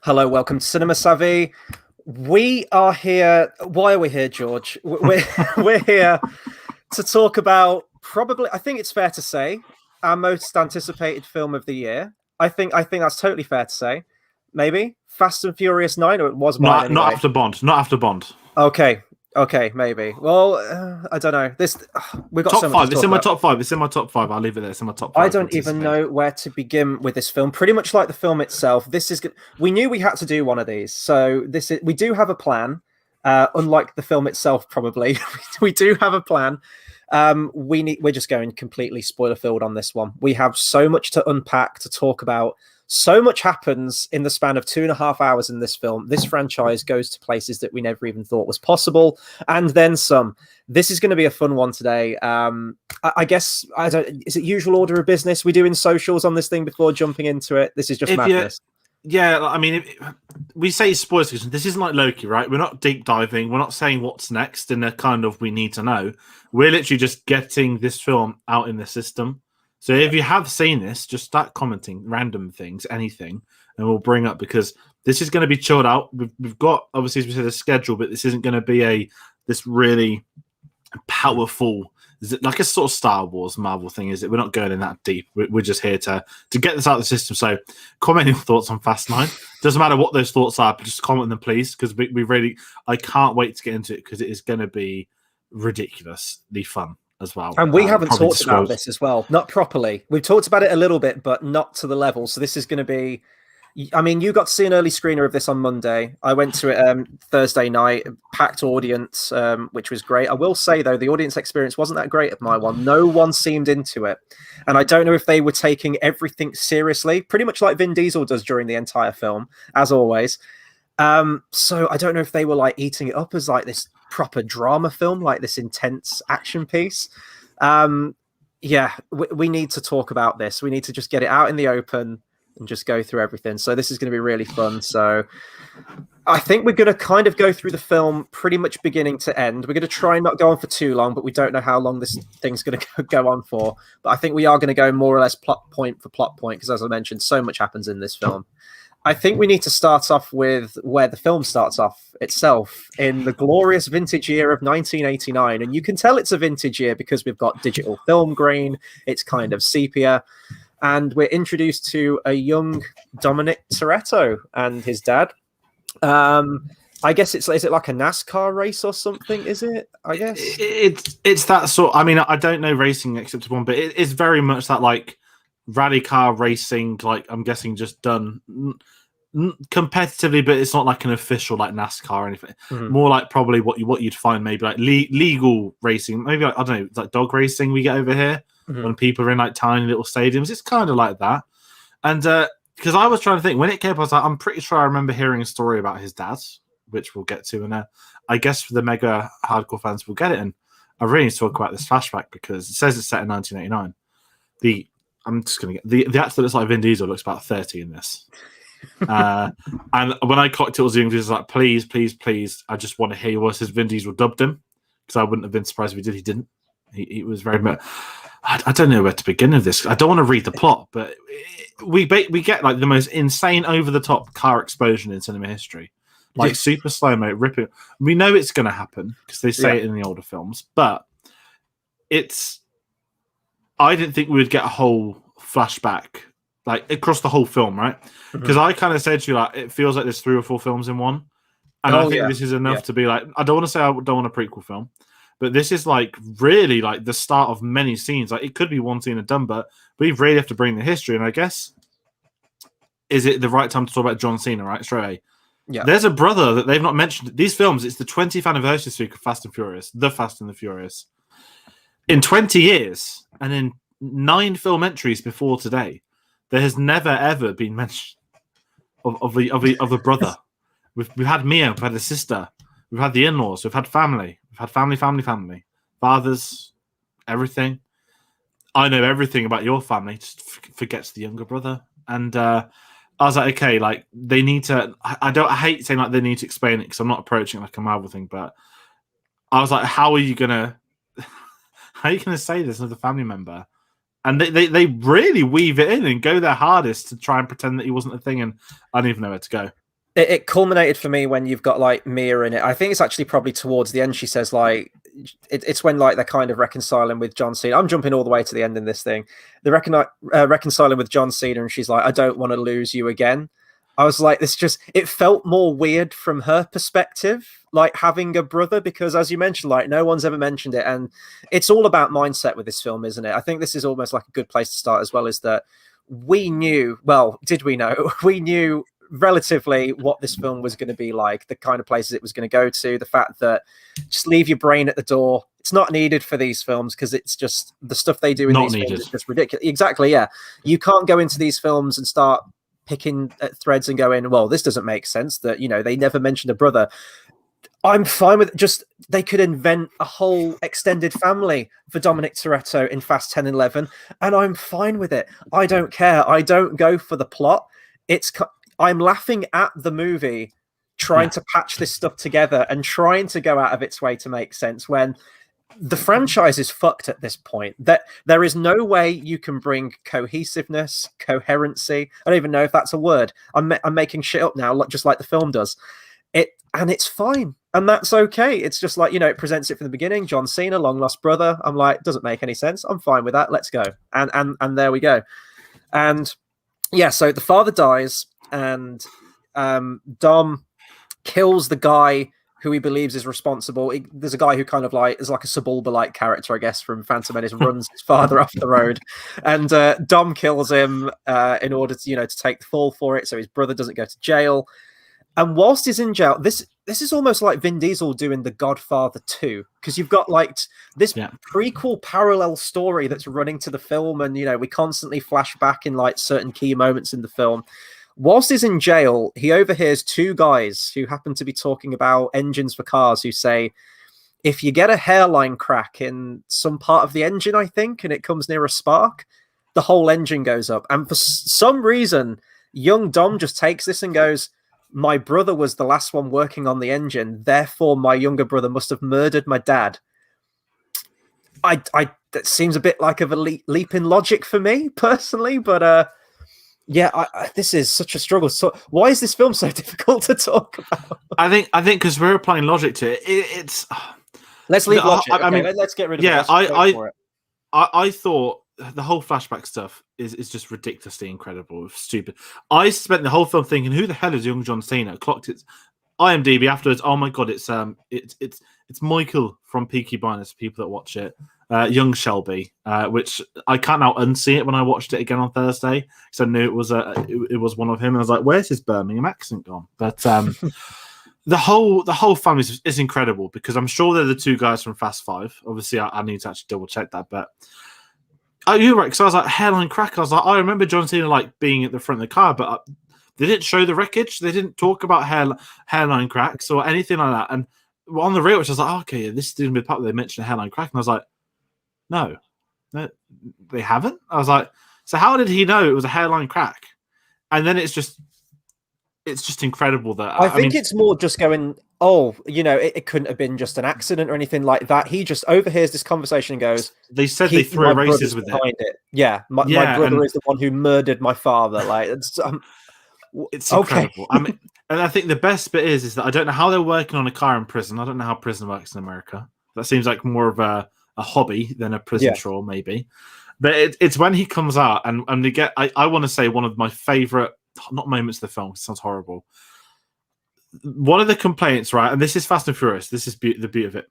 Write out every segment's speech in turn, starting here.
Hello, welcome to Cinema Savvy. We are here. Why are we here, George? We're here to talk about probably. I think it's fair to say our most anticipated film of the year. I think that's totally fair to say. Maybe Fast and Furious 9, or it was mine Not anyway. after Bond. Not after Bond. Okay, maybe. Well, I don't know. We've got Top so much five. to It's talk in my about. top five. It's in my top five. I'll leave it there. It's in my top I five. don't even know where to begin with this film. Pretty much like the film itself. We knew we had to do one of these, so we do have a plan. Unlike the film itself, probably we do have a plan. We're just going completely spoiler filled on this one. We have so much to unpack, to talk about. So much happens in the span of 2.5 hours in this film. This franchise goes to places that we never even thought was possible, and then some. This is going to be a fun one today. I guess I don't. Is it usual order of business? We doing socials on this thing before jumping into it? This is just madness. Yeah, I mean, we say spoilers. This isn't like Loki, right? We're not deep diving. We're not saying what's next in a kind of we need to know. We're literally just getting this film out in the system. So if you have seen this, just start commenting random things, anything, and we'll bring up, because this is going to be chilled out. We've got, obviously, as we said, a schedule, but this isn't going to be this really powerful, is it like a sort of Star Wars Marvel thing, is it? We're not going in that deep. We're just here to get this out of the system. So comment your thoughts on Fast 9. Doesn't matter what those thoughts are, but just comment them, please, because I can't wait to get into it, because it is going to be ridiculously fun as well. And we haven't talked about this as well, not properly. We've talked about it a little bit, but not to the level. So this is going to be, I mean, you got to see an early screener of this on Monday. I went to it Thursday night, packed audience, which was great. I will say, though, the audience experience wasn't that great at my one. No one seemed into it. And I don't know if they were taking everything seriously, pretty much like Vin Diesel does during the entire film, as always. So I don't know if they were like eating it up as like this proper drama film, like this intense action piece. We need to talk about this. We need to just get it out in the open and just go through everything. So this is going to be really fun. So I think we're going to kind of go through the film pretty much beginning to end. We're going to try and not go on for too long, but we don't know how long this thing's going to go on for. But I think we are going to go more or less plot point for plot point, because as I mentioned, so much happens in this film. I think we need to start off with where the film starts off itself, in the glorious vintage year of 1989. And you can tell it's a vintage year because we've got digital film grain. It's kind of sepia. And we're introduced to a young Dominic Toretto and his dad. I guess is it like a NASCAR race or something? Is it? I guess it's that sort. I mean, I don't know racing except one, but it's very much that like rally car racing. Like I'm guessing just done competitively, but it's not like an official like NASCAR or anything. Mm-hmm. More like probably what you'd find maybe like legal racing. Maybe like, I don't know, like dog racing we get over here. Mm-hmm. When people are in like tiny little stadiums. It's kind of like that. And because I was trying to think, when it came up, I was like, I'm pretty sure I remember hearing a story about his dad, which we'll get to. And I guess for the mega hardcore fans, we'll get it. And I really need to talk about this flashback, because it says it's set in 1989. I'm just going to get the actor that looks like Vin Diesel looks about 30 in this. And when I clocked it was young, he was like, please, I just want to hear your voice. As Vin Diesel dubbed him, because I wouldn't have been surprised if he did. He didn't. He was very much. I don't know where to begin with this. I don't want to read the plot, but we get like the most insane, over the top car explosion in cinema history, like super slow mo ripping. We know it's going to happen because they say it in the older films, but I didn't think we would get a whole flashback like across the whole film, right? Because I kind of said to you, like, it feels like there's 3 or 4 films in one, and I think this is enough to be like. I don't want to say I don't want a prequel film. But this is like really like the start of many scenes. Like it could be one scene and done, but we really have to bring the history. And I guess, is it the right time to talk about John Cena, right? Straight away. Yeah. There's a brother that they've not mentioned. These films, it's the 20th anniversary week of Fast and Furious, The Fast and the Furious. In 20 years, and in 9 film entries before today, there has never ever been mention of a brother. We've had Mia, we've had a sister, we've had the in-laws, we've had family. We've had family, fathers, everything. I know everything about your family, just forgets the younger brother. And I was like, okay, like they need to. I hate saying like they need to explain it, because I'm not approaching it like a Marvel thing, but I was like, how are you gonna say this as a family member? And they really weave it in and go their hardest to try and pretend that he wasn't a thing, and I don't even know where to go. it culminated for me when you've got like Mia in it. I think it's actually probably towards the end. She says like it's when like they're kind of reconciling with John Cena. I'm jumping all the way to the end in this thing. They're reconciling with John Cena, and she's like, "I don't want to lose you again." I was like, it felt more weird from her perspective, like having a brother, because as you mentioned, like no one's ever mentioned it. And it's all about mindset with this film, isn't it? I think this is almost like a good place to start as well, is that we knew, well, did we know? We knew relatively what this film was going to be like, the kind of places it was going to go to, the fact that just leave your brain at the door. It's not needed for these films because it's just the stuff they do in these films is just ridiculous. Exactly, yeah. You can't go into these films and start picking at threads and going, well, this doesn't make sense that, you know, they never mentioned a brother. I'm fine with just, they could invent a whole extended family for Dominic Toretto in Fast 10 and 11, and I'm fine with it. I don't care. I don't go for the plot. I'm laughing at the movie trying to patch this stuff together and trying to go out of its way to make sense when the franchise is fucked at this point. That there is no way you can bring cohesiveness, coherency. I don't even know if that's a word. I'm making shit up now, just like the film does. And it's fine, and that's okay. It's just like, you know, it presents it from the beginning. John Cena, long lost brother. I'm like, doesn't make any sense. I'm fine with that. Let's go. And there we go. And yeah, so the father dies, and Dom kills the guy who he believes is responsible. There's a guy who kind of like is like a Sebulba-like character, I guess, from Phantom Menace, runs his father off the road, and Dom kills him in order to, you know, to take the fall for it, so his brother doesn't go to jail. And whilst he's in jail, this is almost like Vin Diesel doing The Godfather 2, because you've got like this prequel parallel story that's running to the film, and, you know, we constantly flash back in like certain key moments in the film. Whilst he's in jail, he overhears two guys who happen to be talking about engines for cars, who say, if you get a hairline crack in some part of the engine, I think, and it comes near a spark, the whole engine goes up. And for some reason, young Dom just takes this and goes, my brother was the last one working on the engine, therefore my younger brother must have murdered my dad. That seems a bit like of a leap in logic for me personally, but yeah, this is such a struggle. So why is this film so difficult to talk about? I think because we're applying logic to it. It's let's leave logic. I mean, let's get rid of it. I thought the whole flashback stuff is just ridiculously incredible, stupid. I spent the whole film thinking, who the hell is young John Cena? Clocked its IMDb afterwards. Oh my god, it's Michael from Peaky Blinders. People that watch it, young Shelby, which I can't now unsee it when I watched it again on Thursday because I knew it was one of him. And I was like, where's his Birmingham accent gone? But the whole family is incredible because I'm sure they're the two guys from Fast 5. Obviously, I need to actually double check that, but. Oh, you're right. Because I was like, hairline crack. I was like, I remember John Cena like being at the front of the car, but they didn't show the wreckage. They didn't talk about hairline cracks or anything like that. And on the rewatch, I was like, oh, okay, yeah, this is going to be part where they mentioned a hairline crack. And I was like, no, they haven't. I was like, so how did he know it was a hairline crack? And then it's just incredible that I mean, it's more just going, oh, you know, it couldn't have been just an accident or anything like that. He just overhears this conversation and goes, they said they threw races with it. Yeah, my brother is the one who murdered my father. Like, it's incredible. I mean, and I think the best bit is that I don't know how they're working on a car in prison. I don't know how prison works in America. That seems like more of a hobby than a prison chore, maybe. But it's when he comes out and they get, I want to say one of my favorite, not moments of the film, it sounds horrible. One of the complaints, right, and this is Fast and Furious, this is the beauty of it.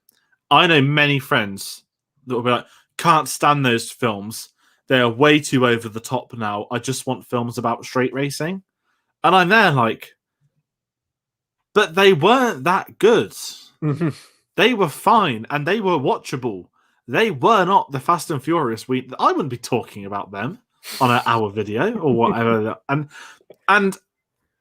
I know many friends that will be like, can't stand those films. They are way too over the top now. I just want films about street racing. And I'm there like, but they weren't that good. Mm-hmm. They were fine and they were watchable. They were not the Fast and Furious. I wouldn't be talking about them on an hour video or whatever. And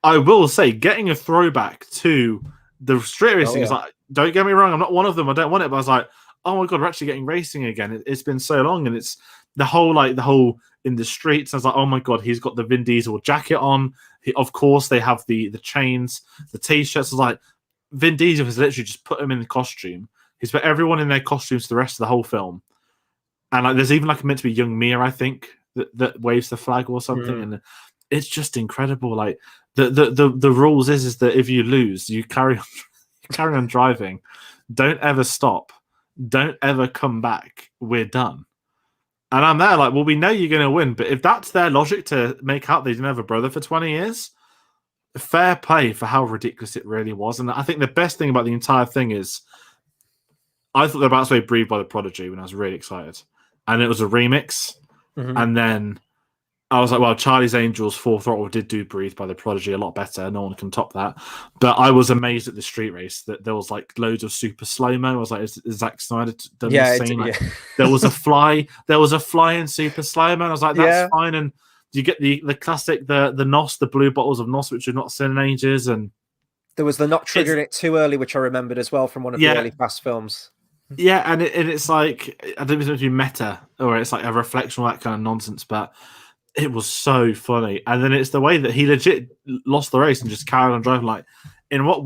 I will say, getting a throwback to the street racing is like, don't get me wrong, I'm not one of them. I don't want it, but I was like, oh my god, we're actually getting racing again. It's been so long, and it's the whole in the streets. I was like, oh my god, he's got the Vin Diesel jacket on. Of course, they have the chains, the t-shirts. I was like, Vin Diesel has literally just put him in the costume. He's put everyone in their costumes for the rest of the whole film. And like, there's even like meant to be young Mia, I think, that waves the flag or something. And it's just incredible. Like the rules is that if you lose, you carry on driving. Don't ever stop. Don't ever come back. We're done. And I'm there like, well, we know you're going to win, but if that's their logic to make out they didn't have a brother for 20 years, fair play for how ridiculous it really was. And I think the best thing about the entire thing is I thought they were about to say Breathed by the Prodigy when I was really excited. And it was a remix. Mm-hmm. And then I was like, well, Charlie's Angels Full Throttle did do Breathed by the Prodigy a lot better. No one can top that. But I was amazed at the street race that there was like loads of super slow-mo. I was like, is Zack Snyder done this scene? Like, there was a fly. There was a fly in super slow-mo. And I was like, that's fine. And you get the classic, the NOS, the blue bottles of NOS, which we've not seen in ages. And there was the not triggering it too early, which I remembered as well from one of the early Fast films. Yeah, and it's like, I don't know if it's meant to be meta or it's like a reflection of that kind of nonsense, but it was so funny. And then it's the way that he legit lost the race and just carried on driving. Like, in what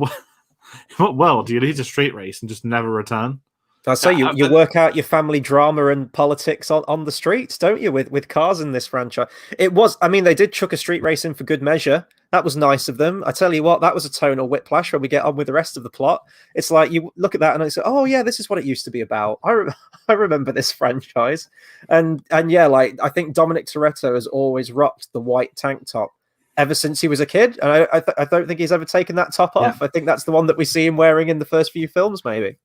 world do you need a street race and just never return? I say you work out your family drama and politics on the streets, don't you? With cars in this franchise, it was. I mean, they did chuck a street race in for good measure. That was nice of them. I tell you what, that was a tonal whiplash when we get on with the rest of the plot. It's like you look at that and I say, oh yeah, this is what it used to be about. I remember this franchise, and yeah, like I think Dominic Toretto has always rocked the white tank top ever since he was a kid, and I don't think he's ever taken that top off. I think that's the one that we see him wearing in the first few films, maybe.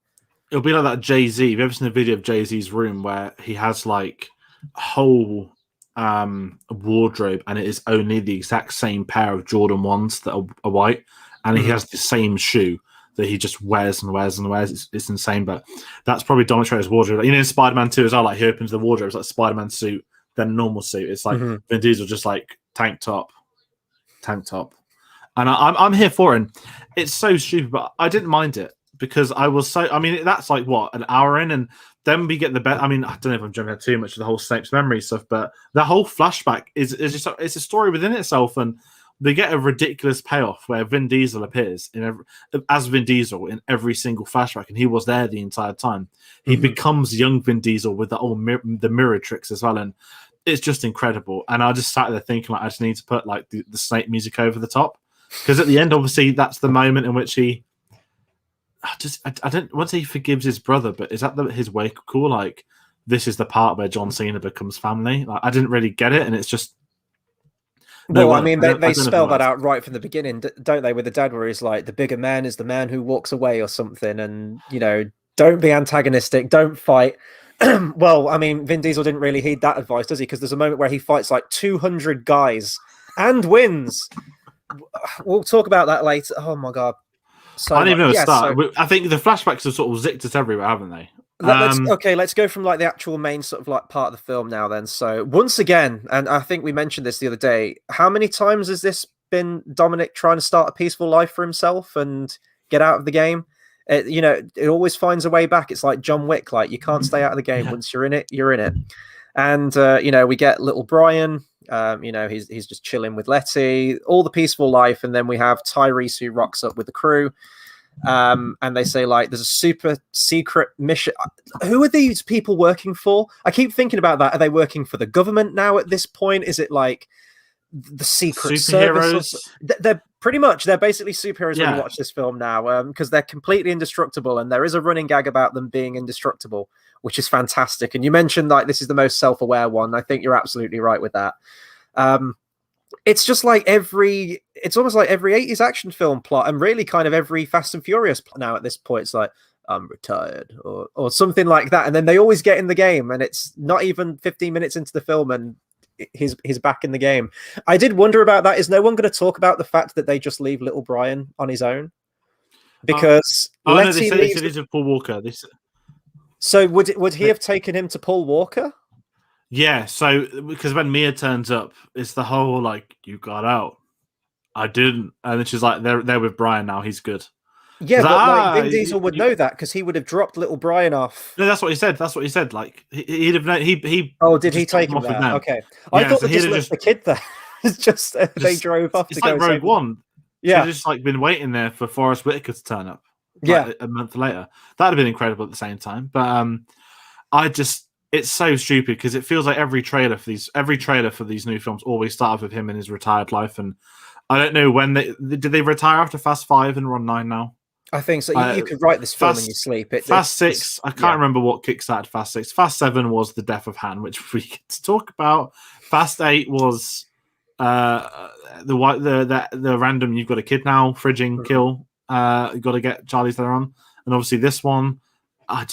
It'll be like that Jay-Z. Have you ever seen a video of Jay-Z's room where he has like a whole wardrobe and it is only the exact same pair of Jordan 1s that are white, and he has the same shoe that he just wears and wears and wears. It's insane, but that's probably Dominic Toretto's wardrobe. You know, in Spider-Man 2 as well, like he opens the wardrobe, it's like Spider-Man suit, then normal suit. It's like Vin Diesel just like tank top. And I'm here for it. It's so stupid, but I didn't mind it. Because I was so, I mean, that's like what, an hour in, and then we get the best. I mean, I don't know if I'm jumping ahead too much of the whole Snape's memory stuff, but the whole flashback is just, it's a story within itself, and they get a ridiculous payoff where Vin Diesel appears as Vin Diesel in every single flashback, and he was there the entire time. He becomes young Vin Diesel with the mirror tricks as well, and it's just incredible. And I just sat there thinking, like, I just need to put like the Snape music over the top, because at the end, obviously, that's the moment in which he. I don't want to say he forgives his brother, but is that his wake up call? Like, this is the part where John Cena becomes family. Like, I didn't really get it, and it's just. Well, I mean, they spell that out right from the beginning, don't they? With the dad, where he's like, the bigger man is the man who walks away or something, and you know, don't be antagonistic, don't fight. Well, I mean, Vin Diesel didn't really heed that advice, does he? Because there's a moment where he fights like 200 guys and wins. We'll talk about that later. Oh my god. So, I don't even know where to start. So, I think the flashbacks have sort of zicked us everywhere, haven't they? Let's go from like the actual main sort of like part of the film now then. So once again, and I think we mentioned this the other day, how many times has this been Dominic trying to start a peaceful life for himself and get out of the game? It always finds a way back. It's like John Wick, like you can't stay out of the game. Once you're in it, you're in it. And we get little Brian. He's just chilling with Letty, all the peaceful life, and then we have Tyrese who rocks up with the crew, and they say like there's a super secret mission. Who are these people working for? I keep thinking about that. Are they working for the government now at this point? Is it like the secret service? They're basically superheroes when you watch this film now, because they're completely indestructible, and there is a running gag about them being indestructible, which is fantastic. And you mentioned like this is the most self-aware one. I think you're absolutely right with that. It's just like it's almost like every 80s action film plot, and really kind of every Fast and Furious plot now at this point. It's like, I'm retired or something like that. And then they always get in the game, and it's not even 15 minutes into the film and he's back in the game. I did wonder about that. Is no one going to talk about the fact that they just leave little Brian on his own? Because they said it is Paul Walker. So would he have taken him to Paul Walker? Yeah, so because when Mia turns up, it's the whole like, you got out. I didn't. And then she's like, they're with Brian now, he's good. Yeah, but Vin Diesel would know that because he would have dropped little Brian off. No, that's what he said. Like he'd have known. He. Oh, did he take him there? Okay, I thought they just left the kid there. It's just they drove off. It's like Rogue One. Yeah, just like been waiting there for Forrest Whitaker to turn up. A month later, that'd have been incredible at the same time. But it's so stupid because it feels like every trailer for these new films always starts with him in his retired life, and I don't know when did they retire after Fast 5 and we're on 9 now. I think so. You could write this film in your sleep. Fast 6, I can't remember what kickstarted Fast 6. Fast 7 was the death of Han, which we get to talk about. Fast 8 was the random "you've got a kid now" fridging kill. You got to get Charlize Theron, and obviously this one, I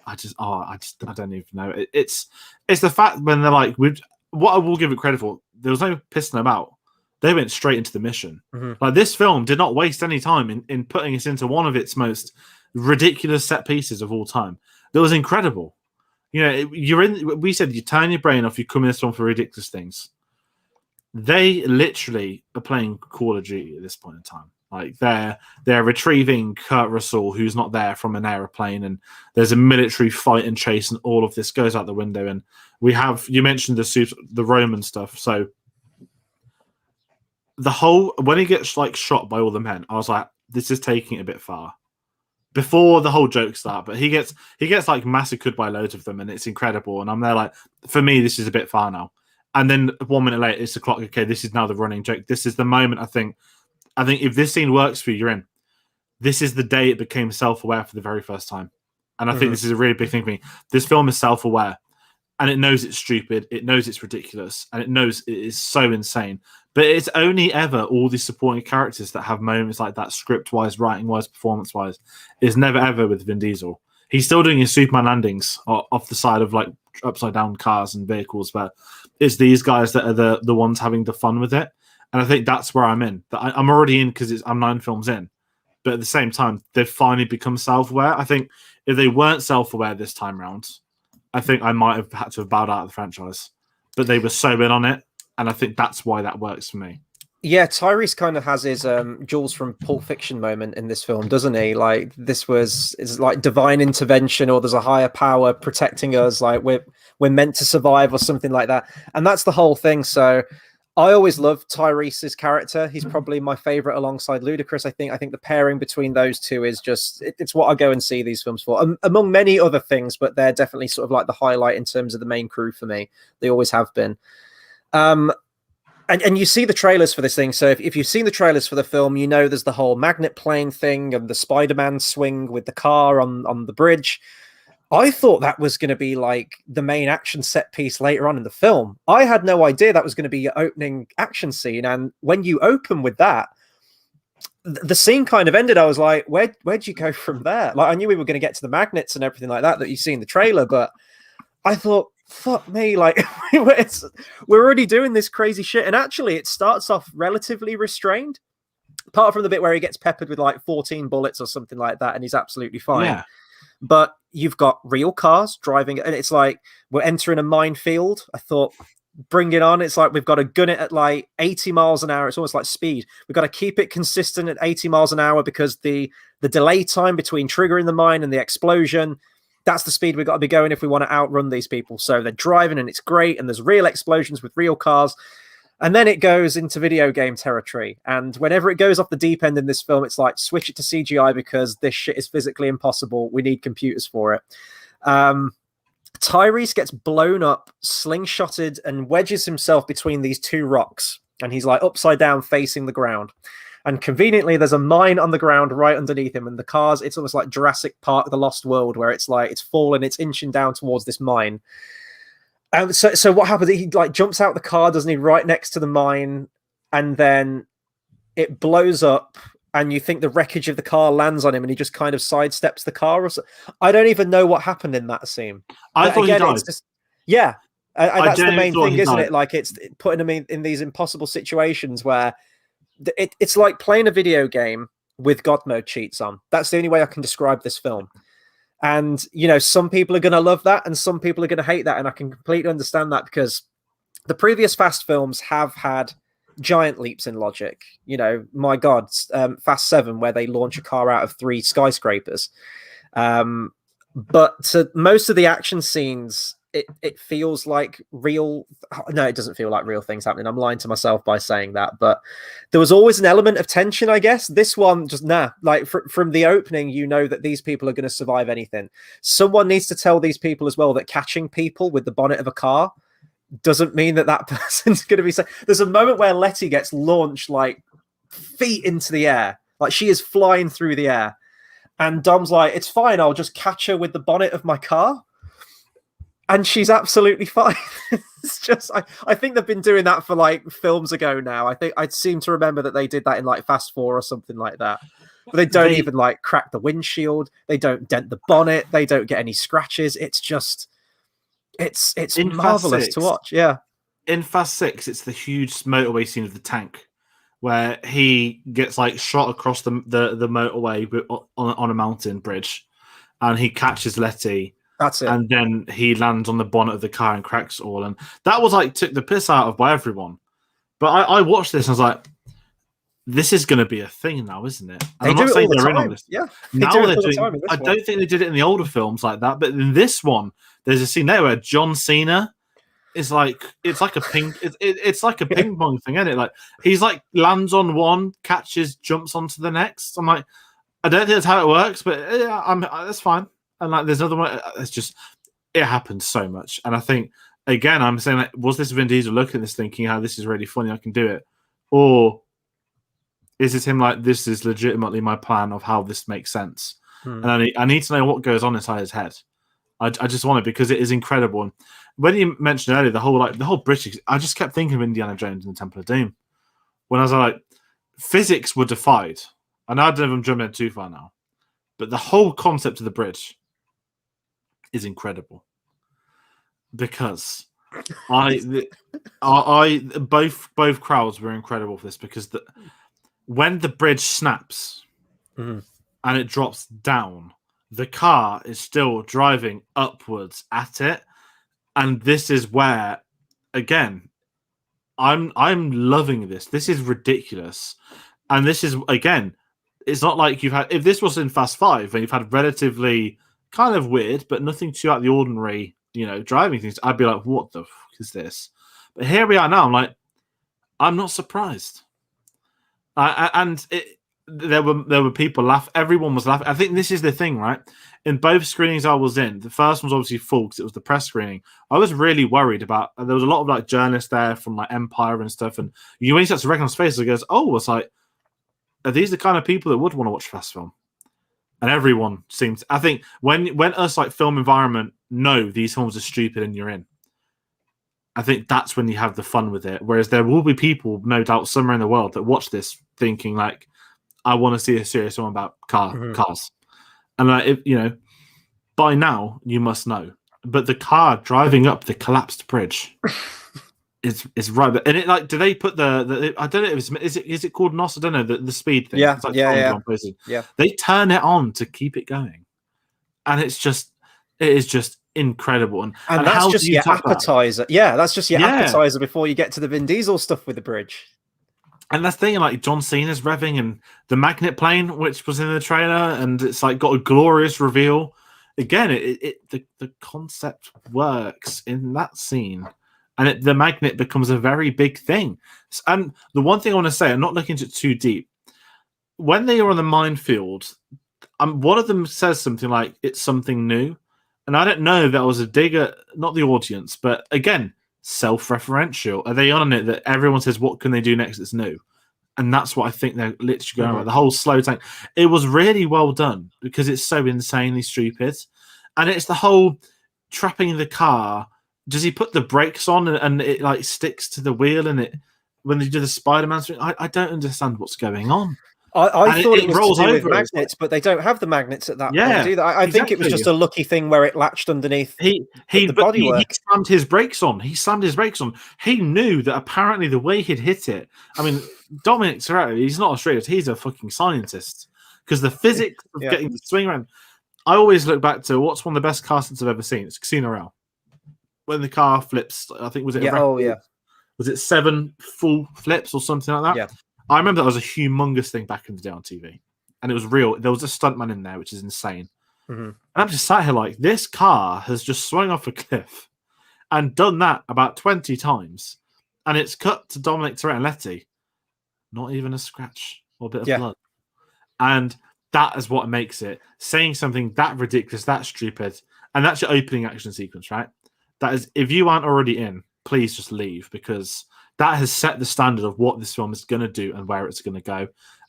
don't even know. It's the fact when they're like, what I will give it credit for, there was no pissing about. They went straight into the mission. Like this film did not waste any time in putting us into one of its most ridiculous set pieces of all time. That was incredible. You know, we said you turn your brain off, you come in this film for ridiculous things. They literally are playing Call of Duty at this point in time. Like they're retrieving Kurt Russell, who's not there, from an aeroplane, and there's a military fight and chase, and all of this goes out the window. And you mentioned the Roman stuff. So when he gets like shot by all the men, I was like, this is taking it a bit far. Before the whole joke start, but he gets like massacred by loads of them, and it's incredible. And I'm there like, for me, this is a bit far now. And then 1 minute later, it's the clock. Okay, this is now the running joke. This is the moment. I think if this scene works for you, you're in. This is the day it became self-aware for the very first time. And I think this is a really big thing for me. This film is self-aware, and it knows it's stupid. It knows it's ridiculous, and it knows it is so insane. But it's only ever all these supporting characters that have moments like that, script-wise, writing-wise, performance-wise. It's never ever with Vin Diesel. He's still doing his Superman landings off the side of like upside-down cars and vehicles, but it's these guys that are the ones having the fun with it. And I think that's where I'm in. I'm already in because I'm 9 films in. But at the same time, they've finally become self-aware. I think if they weren't self-aware this time round, I think I might have had to have bowed out of the franchise. But they were so in on it. And I think that's why that works for me. Yeah, Tyrese kind of has his Jules from Pulp Fiction moment in this film, doesn't he? Like it's like divine intervention, or there's a higher power protecting us, like we're meant to survive or something like that. And that's the whole thing. So I always loved Tyrese's character. He's probably my favorite alongside Ludacris. I think the pairing between those two is just it's what I go and see these films for, among many other things, but they're definitely sort of like the highlight in terms of the main crew for me. They always have been. And you see the trailers for this thing. So if you've seen the trailers for the film, you know there's the whole magnet plane thing and the Spider-Man swing with the car on the bridge. I thought that was going to be like the main action set piece later on in the film. I had no idea that was going to be your opening action scene. And when you open with that, the scene kind of ended. I was like, where'd you go from there? Like, I knew we were going to get to the magnets and everything like that you see in the trailer, but I thought, fuck me, like we're already doing this crazy shit. And actually it starts off relatively restrained, apart from the bit where he gets peppered with like 14 bullets or something like that, and he's absolutely fine. Yeah. But you've got real cars driving, and it's like we're entering a minefield. I thought, bring it on. It's like we've got to gun it at like 80 miles an hour. It's almost like speed. We've got to keep it consistent at 80 miles an hour because the delay time between triggering the mine and the explosion, that's the speed we've got to be going if we want to outrun these people. So they're driving and it's great, and there's real explosions with real cars. And then it goes into video game territory. And whenever it goes off the deep end in this film, it's like, switch it to CGI because this shit is physically impossible. We need computers for it. Tyrese gets blown up, slingshotted, and wedges himself between these two rocks. And he's like upside down facing the ground. And conveniently, there's a mine on the ground right underneath him. And the cars, it's almost like Jurassic Park, The Lost World, where it's like it's fallen, it's inching down towards this mine. And so what happens? He like jumps out the car, doesn't he, right next to the mine, and then it blows up, and you think the wreckage of the car lands on him, and he just kind of sidesteps the car. Or so. I don't even know what happened in that scene. I thought again, he died. Yeah, that's the main thing, isn't it? Like it's putting him in these impossible situations where it's like playing a video game with God mode cheats on. That's the only way I can describe this film. And, you know, some people are going to love that and some people are going to hate that. And I can completely understand that because the previous Fast films have had giant leaps in logic. You know, my God, Fast 7, where they launch a car out of 3 skyscrapers. But to most of the action scenes, it feels like real. No, it doesn't feel like real things happening. I'm lying to myself by saying that, but there was always an element of tension, I guess. This one just like from the opening, you know that these people are going to survive anything. Someone needs to tell these people as well that catching people with the bonnet of a car doesn't mean that person's going to be safe. There's a moment where Letty gets launched like feet into the air, like she is flying through the air, and Dom's like, "It's fine, I'll just catch her with the bonnet of my car." And she's absolutely fine. It's just, I think they've been doing that for like films ago now. I think I seem to remember that they did that in like Fast 4 or something like that. But they don't even like crack the windshield. They don't dent the bonnet. They don't get any scratches. It's just, it's marvelous to watch. Yeah. In Fast 6, it's the huge motorway scene of the tank where he gets like shot across the motorway on a mountain bridge, and he catches Letty. That's it. And then he lands on the bonnet of the car and cracks all. And that was like took the piss out of by everyone. But I watched this and I was like, this is going to be a thing now, isn't it? And I'm not saying they're in on this. Yeah. Now they're doing. I don't think they did it in the older films like that. But in this one, there's a scene there where John Cena is like, it's like a ping pong thing, isn't it? Like he's like lands on one, catches, jumps onto the next. I'm like, I don't think that's how it works, but that's fine. And like, there's another one. It's just, it happens so much. And I think, again, I'm saying, like, was this Vin Diesel looking at this thinking, how this is really funny, I can do it? Or is it him like, this is legitimately my plan of how this makes sense? And I need to know what goes on inside his head. I just want it because it is incredible. And when you mentioned earlier, the whole British, I just kept thinking of Indiana Jones and the Temple of Doom. When I was like, physics were defied. I know I don't know if I'm jumping too far now, but the whole concept of the bridge is incredible because both crowds were incredible for this because when the bridge snaps and it drops down, the car is still driving upwards at it, and this is where, again, I'm loving this. This is ridiculous, and this is, again, it's not like you've had, if this was in Fast 5 and you've had relatively kind of weird, but nothing too out of the ordinary, driving things, I'd be like, what the fuck is this? But here we are now. I'm like, I'm not surprised. There were people laugh. Everyone was laughing. I think this is the thing, right? In both screenings I was in, the first one was obviously full because it was the press screening. I was really worried about. There was a lot of like journalists there from like Empire and stuff, and when you start to recognize faces, it goes, "Oh, it's like, are these the kind of people that would want to watch fast film?" And everyone seems. I think when us like film environment know these films are stupid and you're in, I think that's when you have the fun with it. Whereas there will be people, no doubt, somewhere in the world that watch this thinking like, I want to see a serious film about cars. And like, by now you must know. But the car driving up the collapsed bridge is right. And it like, do they put the I don't know if it's, is it called NOS? I don't know, the speed thing. Yeah, it's like yeah. They turn it on to keep it going, and it is just incredible. And that's just your appetizer. Yeah, that's just your appetizer before you get to the Vin Diesel stuff with the bridge. And that's the thing, like John Cena's revving and the magnet plane, which was in the trailer, and it's like got a glorious reveal. Again, the concept works in that scene, and the magnet becomes a very big thing. And the one thing I want to say, I'm not looking into it too deep. When they are on the minefield, one of them says something like, "It's something new," and I don't know if that was a dig at not the audience, but again, self-referential. Are they on it that everyone says, what can they do next that's new? And that's what I think they're literally going about. The whole slow tank. It was really well done because it's so insanely stupid. And it's the whole trapping the car. Does he put the brakes on and it like sticks to the wheel, and it when they do the Spider-Man thing? I don't understand what's going on. I thought it was rolls to do with magnets, but they don't have the magnets at that point either. I think it was just a lucky thing where it latched underneath the bodywork. He slammed his brakes on. He knew that apparently the way he'd hit it. I mean, Dominic Toretto, he's not Australian. He's a fucking scientist because the physics of getting the swing around. I always look back to what's one of the best car stunts I've ever seen. It's Cena Row. When the car flips, I think was it 7 full flips or something like that? Yeah. I remember that was a humongous thing back in the day on TV, and it was real. There was a stuntman in there, which is insane. And I'm just sat here like, this car has just swung off a cliff, and done that about 20 times. And it's cut to Dominic Toretto, not even a scratch or a bit of blood. And that is what makes it. Saying something that ridiculous, that stupid, and that's your opening action sequence, right? That is, if you aren't already in, please just leave, because that has set the standard of what this film is going to do and where it's going to go.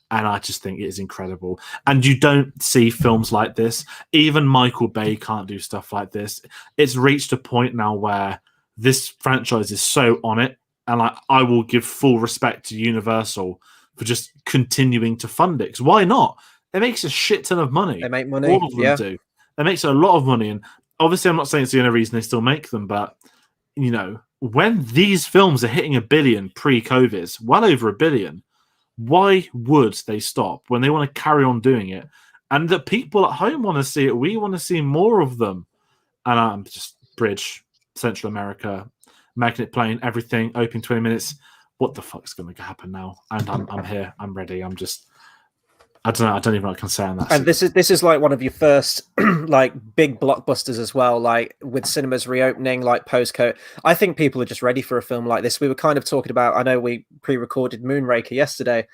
And I just think it is incredible. And you don't see films like this. Even Michael Bay can't do stuff like this. It's reached a point now where this franchise is so on it. And I will give full respect to Universal for just continuing to fund it. Because why not? It makes a shit ton of money. They make money. All of them do. It makes a lot of money. And obviously, I'm not saying it's the only reason they still make them. But, you know, when these films are hitting $1 billion pre-COVID, well over $1 billion, why would they stop when they want to carry on doing it? And the people at home want to see it. We want to see more of them. And I'm just Bridge, Central America, magnet plane, everything, open 20 minutes. What the fuck's going to happen now? And I'm here. I'm ready. I don't know. I don't even know what I can say on that. And this is like one of your first like big blockbusters as well, like with cinemas reopening, like post-COVID. I think people are just ready for a film like this. We were kind of talking about, I know we pre-recorded Moonraker yesterday.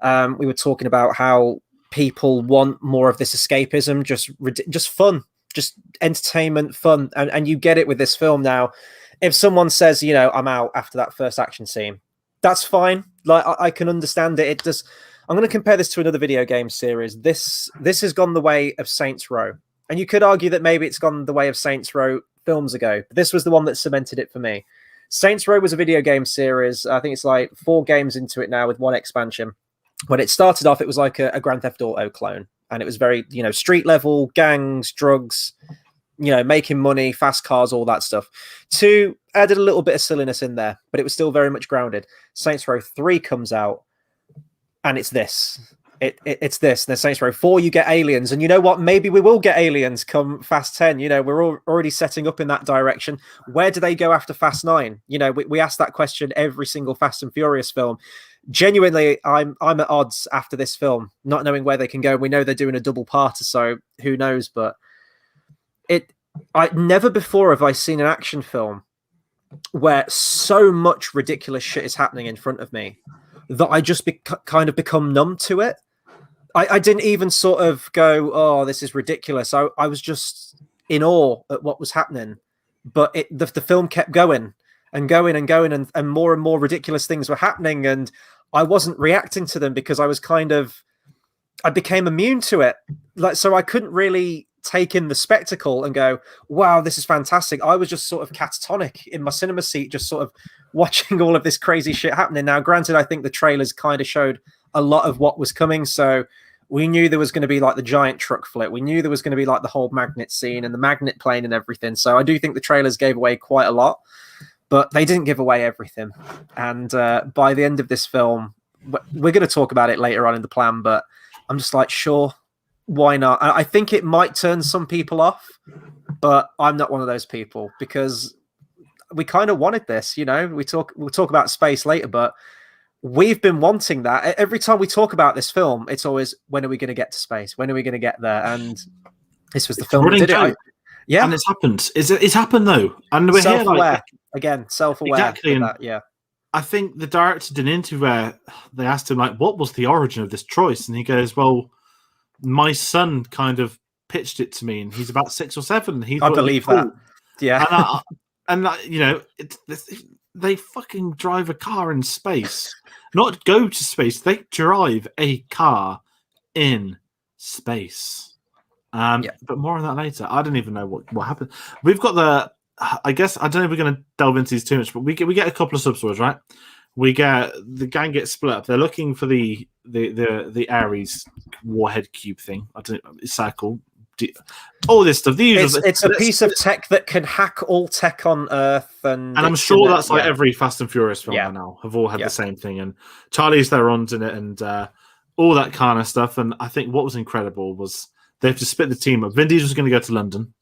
We were talking about how people want more of this escapism, just fun, just entertainment, fun. And you get it with this film now. If someone says, you know, I'm out after that first action scene, that's fine. Like I can understand it. It just, I'm going to compare this to another video game series. This has gone the way of Saints Row. And you could argue that maybe it's gone the way of Saints Row films ago. But this was the one that cemented it for me. Saints Row was a video game series. I think it's like 4 games into it now with 1 expansion. When it started off, it was like a Grand Theft Auto clone. And it was very, you know, street level, gangs, drugs, you know, making money, fast cars, all that stuff. 2 added a little bit of silliness in there, but it was still very much grounded. Saints Row 3 comes out, and it's this. It's this. And then Saints Row 4, you get aliens. And you know what? Maybe we will get aliens come Fast 10. You know, we're already setting up in that direction. Where do they go after Fast 9? You know, we ask that question every single Fast and Furious film. Genuinely, I'm at odds after this film, not knowing where they can go. We know they're doing a double parter, so who knows? But I never before have I seen an action film where so much ridiculous shit is happening in front of me that I just kind of become numb to it. I didn't even sort of go, oh, this is ridiculous. I was just in awe at what was happening. But the film kept going and going and going, and more ridiculous things were happening. And I wasn't reacting to them because I became immune to it. Like, so I couldn't really take in the spectacle and go, wow, this is fantastic. I was just sort of catatonic in my cinema seat, just sort of watching all of this crazy shit happening. Now, granted, I think the trailers kind of showed a lot of what was coming. So we knew there was going to be like the giant truck flip. We knew there was going to be like the whole magnet scene and the magnet plane and everything. So I do think the trailers gave away quite a lot, but they didn't give away everything. And by the end of this film, we're going to talk about it later on in the plan, but I'm just like, sure, why not? I think it might turn some people off, but I'm not one of those people because we kind of wanted this, you know. We'll talk about space later, but we've been wanting that. Every time we talk about this film, it's always, when are we going to get to space? When are we going to get there? And this was the film that did it. Yeah, and it's happened. It's happened though, and we're self-aware here like, again, self-aware. Exactly. And that, yeah. I think the director did an interview where they asked him like, "What was the origin of this choice?" And he goes, "Well, my son kind of pitched it to me, and he's about 6 or 7. I believe that. Yeah, and you know, they fucking drive a car in space, not go to space. They drive a car in space. But more on that later. I don't even know what happened. We've got the. I guess I don't know if we're going to delve into these too much, but we get a couple of sub-stories, right? We get the gang gets split up. They're looking for the Ares warhead cube thing. I don't know, circle, all this stuff. It's a piece of tech that can hack all tech on Earth, and I'm sure that's like every Fast and Furious film now have all had the same thing. And Charlize Theron's in it, and all that kind of stuff. And I think what was incredible was they have to split the team up. Vin Diesel's going to go to London.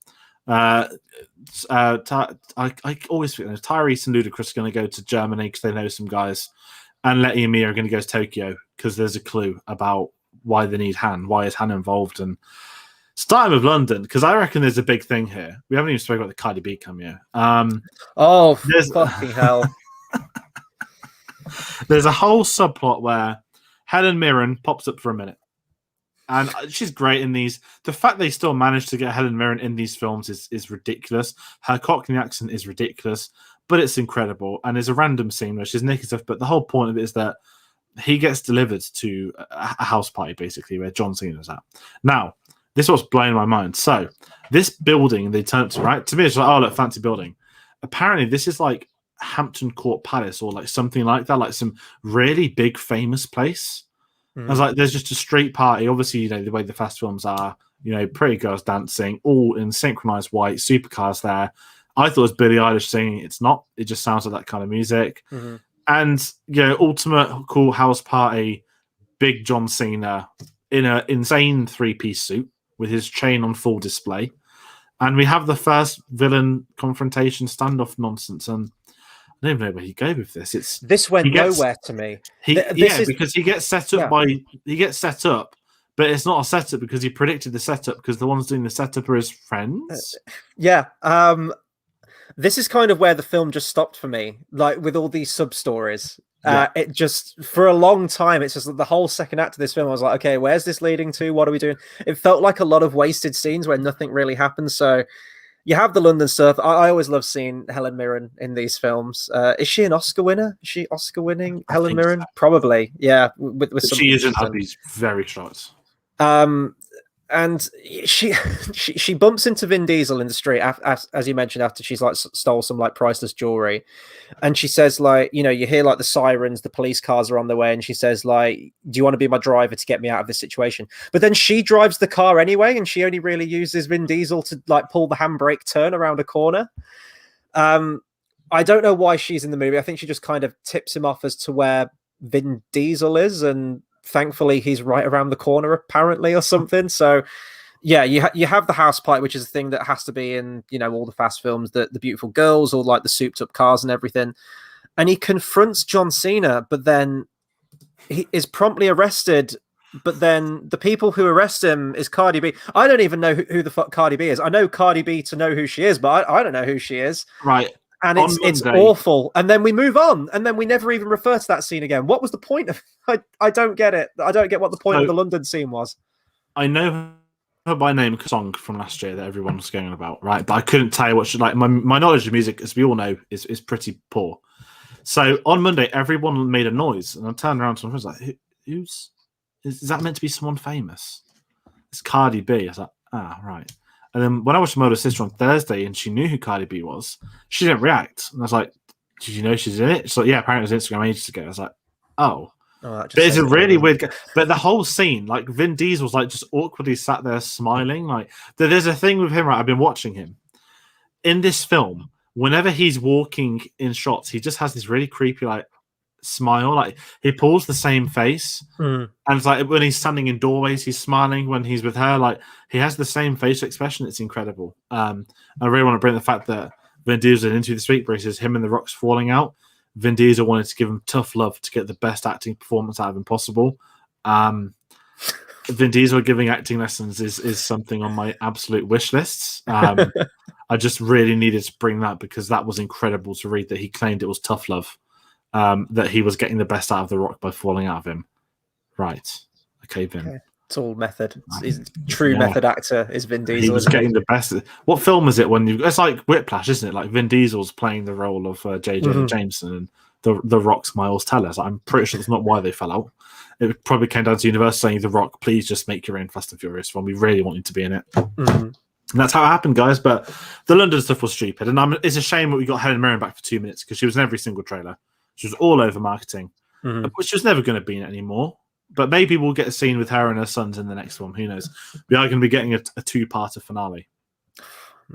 I always think Tyrese and Ludacris are going to go to Germany because they know some guys, and Letty and Mia are going to go to Tokyo because there's a clue about why they need Han. Why is Han involved? And Starting with London, because I reckon there's a big thing here. We haven't even spoken about the Cardi B cameo. Oh, fucking hell. There's a whole subplot where Helen Mirren pops up for a minute. And she's great in these. The fact they still managed to get Helen Mirren in these films is ridiculous. Her Cockney accent is ridiculous, but it's incredible. And there's a random scene where she's naked stuff, but the whole point of it is that he gets delivered to a house party, basically, where John Cena's at. Now, this was blowing my mind. So, this building they turned to, right? To me, it's like, oh, look, fancy building. Apparently, this is like Hampton Court Palace or like something like that, like some really big, famous place. I was like, there's just a street party. Obviously, you know, the way the fast films are, you know, pretty girls dancing, all in synchronized white, supercars there. I thought it was Billie Eilish singing. It's not. It just sounds like that kind of music. Mm-hmm. And, you know, ultimate cool house party, big John Cena in an insane three-piece suit with his chain on full display. And we have the first villain confrontation standoff nonsense. And I don't even know where he go with this. This went nowhere to me. Because he gets set up he gets set up, but it's not a setup because he predicted the setup because the ones doing the setup are his friends. This is kind of where the film just stopped for me, like with all these sub stories. It just, for a long time, it's just the whole second act of this film. I was like, okay, where's this leading to? What are we doing? It felt like a lot of wasted scenes where nothing really happens. So you have the London stuff. I always love seeing Helen Mirren in these films. Is she an Oscar winner? Is she Oscar winning? Helen Mirren? So. Probably. Yeah. With she isn't have these very shots. And she bumps into Vin Diesel in the street, as you mentioned, after she's like stole some like priceless jewelry, and she says like, you know, you hear like the sirens, the police cars are on the way, and she says like, do you want to be my driver to get me out of this situation? But then she drives the car anyway, and she only really uses Vin Diesel to like pull the handbrake turn around a corner. I don't know why she's in the movie. I think she just kind of tips him off as to where Vin Diesel is, and thankfully he's right around the corner apparently or something. So yeah, you have the house party, which is a thing that has to be in, you know, all the fast films, the beautiful girls or like the souped up cars and everything. And he confronts John Cena, but then he is promptly arrested. But then the people who arrest him is Cardi B. I don't even know who the fuck Cardi B is. I know Cardi B to know who she is, but I don't know who she is. Right. And it's awful. And then we move on, and then we never even refer to that scene again. What was the point of? I don't get it. I don't get what the point of the London scene was. I know her by name, a song from last year that everyone was going on about, right? But I couldn't tell you what she like. My knowledge of music, as we all know, is pretty poor. So on Monday, everyone made a noise, and I turned around to my friends like, is that meant to be someone famous? It's Cardi B. I was like, right. And then when I watched my older sister on Thursday and she knew who Cardi B was, she didn't react. And I was like, did you know she's in it? She's like, yeah, apparently it was Instagram ages ago. I was like, oh. But it's a really weird... But the whole scene, like Vin Diesel's like just awkwardly sat there smiling. Like there's a thing with him, right? I've been watching him. In this film, whenever he's walking in shots, he just has this really creepy like smile. Like he pulls the same face. And it's like when he's standing in doorways, he's smiling. When he's with her, like he has the same facial expression. It's incredible. I really want to bring the fact that Vin Diesel into this week where he says him and The Rock's falling out. Vin Diesel wanted to give him tough love to get the best acting performance out of him possible. Vin Diesel giving acting lessons is something on my absolute wish lists. I just really needed to bring that because that was incredible to read that he claimed it was tough love. That he was getting the best out of The Rock by falling out of him. Right. Okay, Vin. Okay. It's all method. He's a true method actor is Vin Diesel. He was getting the best. What film is it when you... It's like Whiplash, isn't it? Like Vin Diesel's playing the role of J.J. Jameson and the Rock's Miles Teller. So I'm pretty sure that's not why they fell out. It probably came down to Universal saying, The Rock, please just make your own Fast and Furious film. We really want you to be in it. And that's how it happened, guys. But the London stuff was stupid. And it's a shame that we got Helen Mirren back for 2 minutes because she was in every single trailer. She was all over marketing, which was never going to be in it anymore. But maybe we'll get a scene with her and her sons in the next one. Who knows? We are going to be getting a two-parter finale.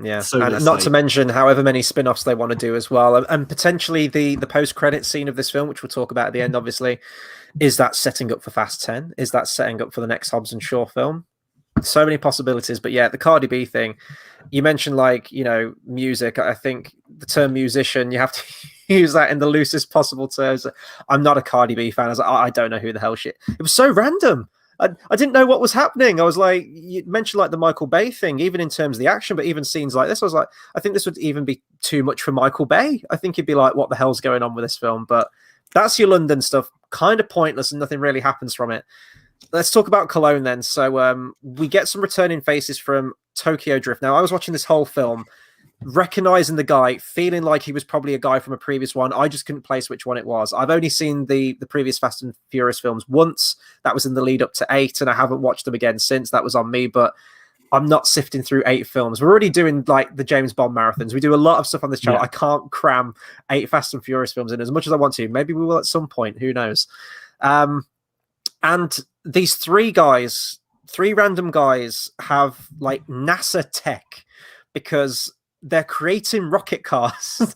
Yeah, so and not to mention however many spin-offs they want to do as well. And potentially the post-credit scene of this film, which we'll talk about at the end, obviously, is that setting up for Fast 10? Is that setting up for the next Hobbs and Shaw film? So many possibilities. But yeah, the Cardi B thing, you mentioned like, you know, music. I think the term musician, you have to use that in the loosest possible terms. I'm not a Cardi B fan. I was like, I don't know who the hell shit. It was so random. I didn't know what was happening. I was like, you mentioned like the Michael Bay thing, even in terms of the action, but even scenes like this, I was like, I think this would even be too much for Michael Bay. I think he'd be like, what the hell's going on with this film? But that's your London stuff, kind of pointless, and nothing really happens from it. Let's talk about Cologne then. So we get some returning faces from Tokyo Drift. Now, I was watching this whole film, recognizing the guy, feeling like he was probably a guy from a previous one. I just couldn't place which one it was. I've only seen the previous Fast and Furious films once. That was in the lead up to 8, and I haven't watched them again since. That was on me, but I'm not sifting through 8 films. We're already doing like the James Bond marathons. We do a lot of stuff on this channel. Yeah. I can't cram 8 Fast and Furious films in as much as I want to. Maybe we will at some point. Who knows? And these 3 random guys have like NASA tech because they're creating rocket cars.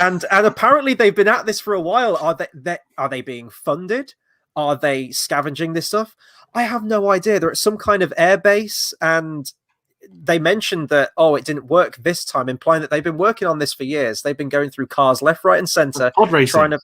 and apparently they've been at this for a while. Are they being funded? Are they scavenging this stuff? I have no idea. They're at some kind of air base, and they mentioned that, it didn't work this time, implying that they've been working on this for years. They've been going through cars left, right, and center. Pod racing.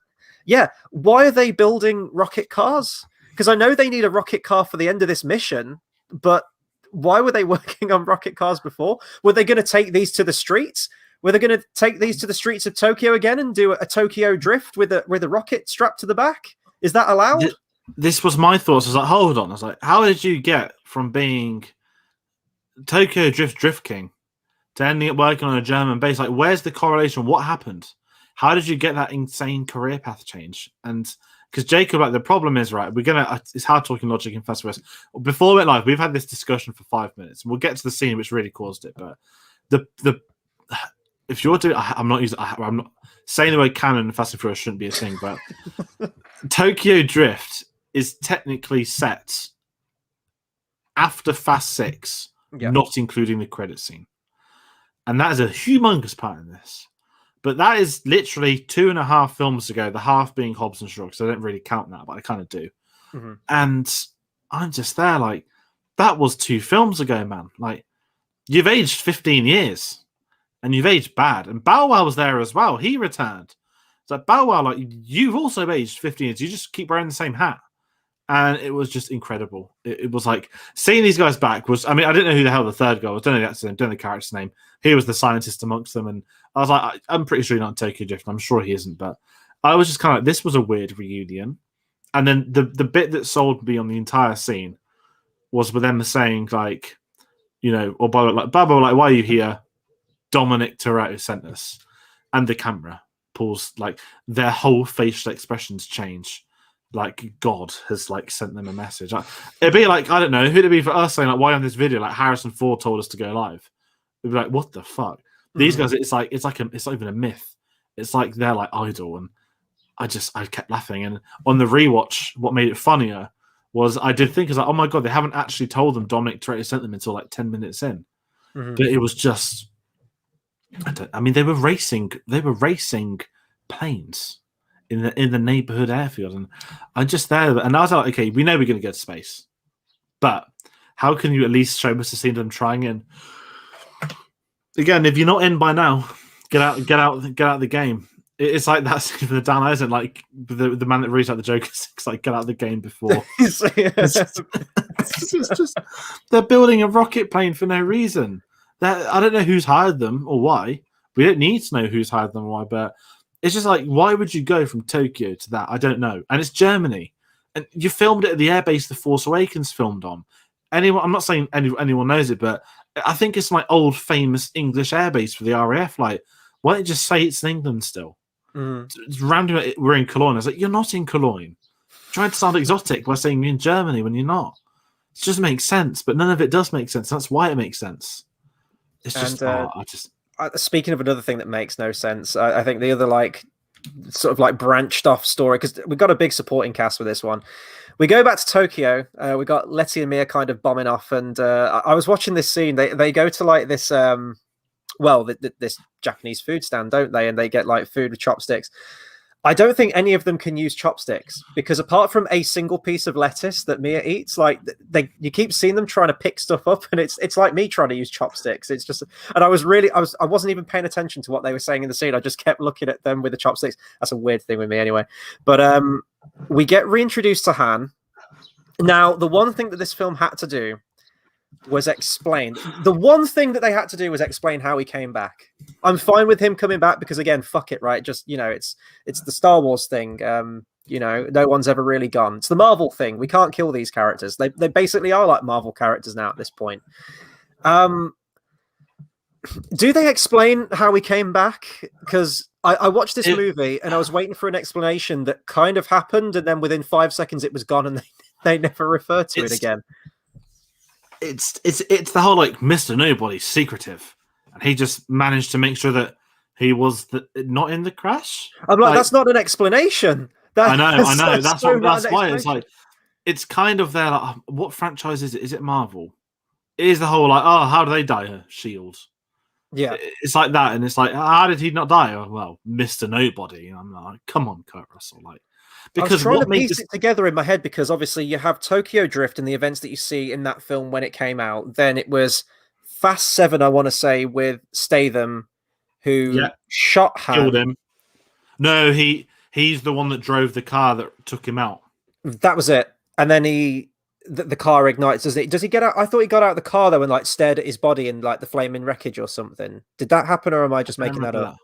Why are they building rocket cars? Because I know they need a rocket car for the end of this mission, but why were they working on rocket cars before? Were they going to take these to the streets? Were they going to take these to the streets of Tokyo again and do a Tokyo drift with a rocket strapped to the back? Is that allowed? This was my thoughts. I was like, hold on. I was like, how did you get from being Tokyo Drift King to ending up working on a German base? Like, where's the correlation? What happened? How did you get that insane career path change? And because Jacob, like, the problem is, right, it's hard talking logic in Fast and Furious. Before we went live, we've had this discussion for 5 minutes, and we'll get to the scene which really caused it. But if you're doing, I'm not saying the word canon in Fast and Furious shouldn't be a thing, but Tokyo Drift is technically set after Fast 6, not including the credit scene. And that is a humongous part in this. But that is literally 2.5 films ago, the half being Hobbs and Shaw, so I don't really count that, but I kind of do. Mm-hmm. And I'm just there like, that was 2 films ago, man. Like, you've aged 15 years, and you've aged bad. And Bow Wow was there as well. He returned. It's like, Bow Wow, like, you've also aged 15 years. You just keep wearing the same hat. And it was just incredible. It was like, seeing these guys back was, I mean, I didn't know who the hell the third guy was. Don't know that's name, don't know the character's name. He was the scientist amongst them. And I was like, I'm pretty sure he's not Tokyo Drift. I'm sure he isn't. But I was just kind of like, this was a weird reunion. And then the bit that sold me on the entire scene was with them saying, like, you know, or Baba, like, why are you here? Dominic Toretto sent us. And the camera pulls, like, their whole facial expressions change. Like, God has, like, sent them a message. It'd be like, I don't know, who'd it be for us saying, like, why on this video? Like, Harrison Ford told us to go live. We'd be like, what the fuck? These guys, it's not even a myth. It's like they're like idol, and I kept laughing. And on the rewatch, what made it funnier was I did think, like, oh my God, they haven't actually told them Dominic Toretto sent them until like 10 minutes in. Mm-hmm. But it was just, I mean, they were racing planes in the neighborhood airfield, and I'm just there, and I was like, okay, we know we're going to go to space, but how can you at least show us the scene of them trying in? Again, if you're not in by now, get out the game. It's like that scene from the Dan Eisen, like the man that reads out the Joker 6, like, get out of the game before. It's just they're building a rocket plane for no reason. I don't know who's hired them or why. We don't need to know who's hired them or why, but it's just like, why would you go from Tokyo to that? I don't know. And it's Germany, and you filmed it at the airbase The Force Awakens filmed on. I'm not saying anyone knows it, but I think it's like old famous English airbase for the RAF. Like, why don't you just say it's in England still? It's random. We're in Cologne. I was like, you're not in Cologne. Trying to sound exotic by saying you're in Germany when you're not. It just makes sense, but none of it does make sense. That's why it makes sense. It's just, speaking of another thing that makes no sense, I think the other, like, sort of like branched off story, because we've got a big supporting cast with this one. We go back to Tokyo. We got Letty and Mia kind of bombing off, and I was watching this scene. They go to like this, this Japanese food stand, don't they? And they get like food with chopsticks. I don't think any of them can use chopsticks, because apart from a single piece of lettuce that Mia eats, like, you keep seeing them trying to pick stuff up, and it's like me trying to use chopsticks. It's just, and I wasn't even paying attention to what they were saying in the scene. I just kept looking at them with the chopsticks. That's a weird thing with me anyway. But we get reintroduced to Han, Now, the one thing that this film had to do was explain. The one thing that they had to do was explain how he came back. I'm fine with him coming back because, again, fuck it, right? Just, it's the Star Wars thing. No one's ever really gone. It's the Marvel thing. We can't kill these characters. They basically are like Marvel characters now at this point. Do they explain how he came back? Because I watched this movie and I was waiting for an explanation that kind of happened, and then within 5 seconds it was gone, and they never referred to it again. It's the whole like Mr. Nobody's secretive, and he just managed to make sure that he was not in the crash. I'm like that's not an explanation. I know. That's why it's like it's kind of there. Like, what franchise is it? Is it Marvel? It is the whole like, oh, how do they die? Shield. Yeah, it's like that, and it's like, how did he not die? Oh, well, Mr. Nobody. And I'm like, come on, Kurt Russell, like. Because I was trying to piece it together in my head, because obviously you have Tokyo Drift and the events that you see in that film when it came out. Then it was Fast 7, I want to say, with Statham, who shot Han. Killed him. No, he's the one that drove the car that took him out. That was it. And then the car ignites. Does he get out? I thought he got out of the car though and like stared at his body in like the flaming wreckage or something. Did that happen, or am I just making that up?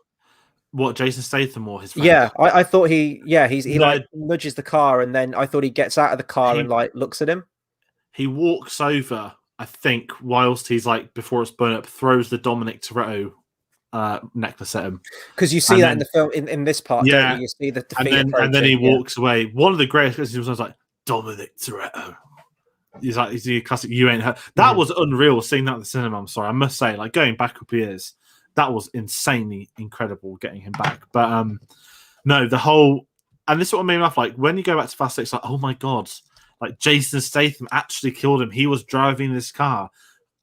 What, Jason Statham or his friend? Yeah, I thought he like nudges the car, and then I thought he gets out of the car and like looks at him. He walks over, I think, whilst he's like before it's blown up, throws the Dominic Toretto necklace at him. Because you see that in the film in this part, don't you? You see the defeat and then he walks away. One of the greatest was like Dominic Toretto. He's like, he's a classic. You ain't heard. That was unreal seeing that at the cinema. I'm sorry, I must say, like going back up years, that was insanely incredible getting him back. But no, the whole, and this is what made me laugh. Like when you go back to Fast 6, like oh my god, like Jason Statham actually killed him. He was driving this car,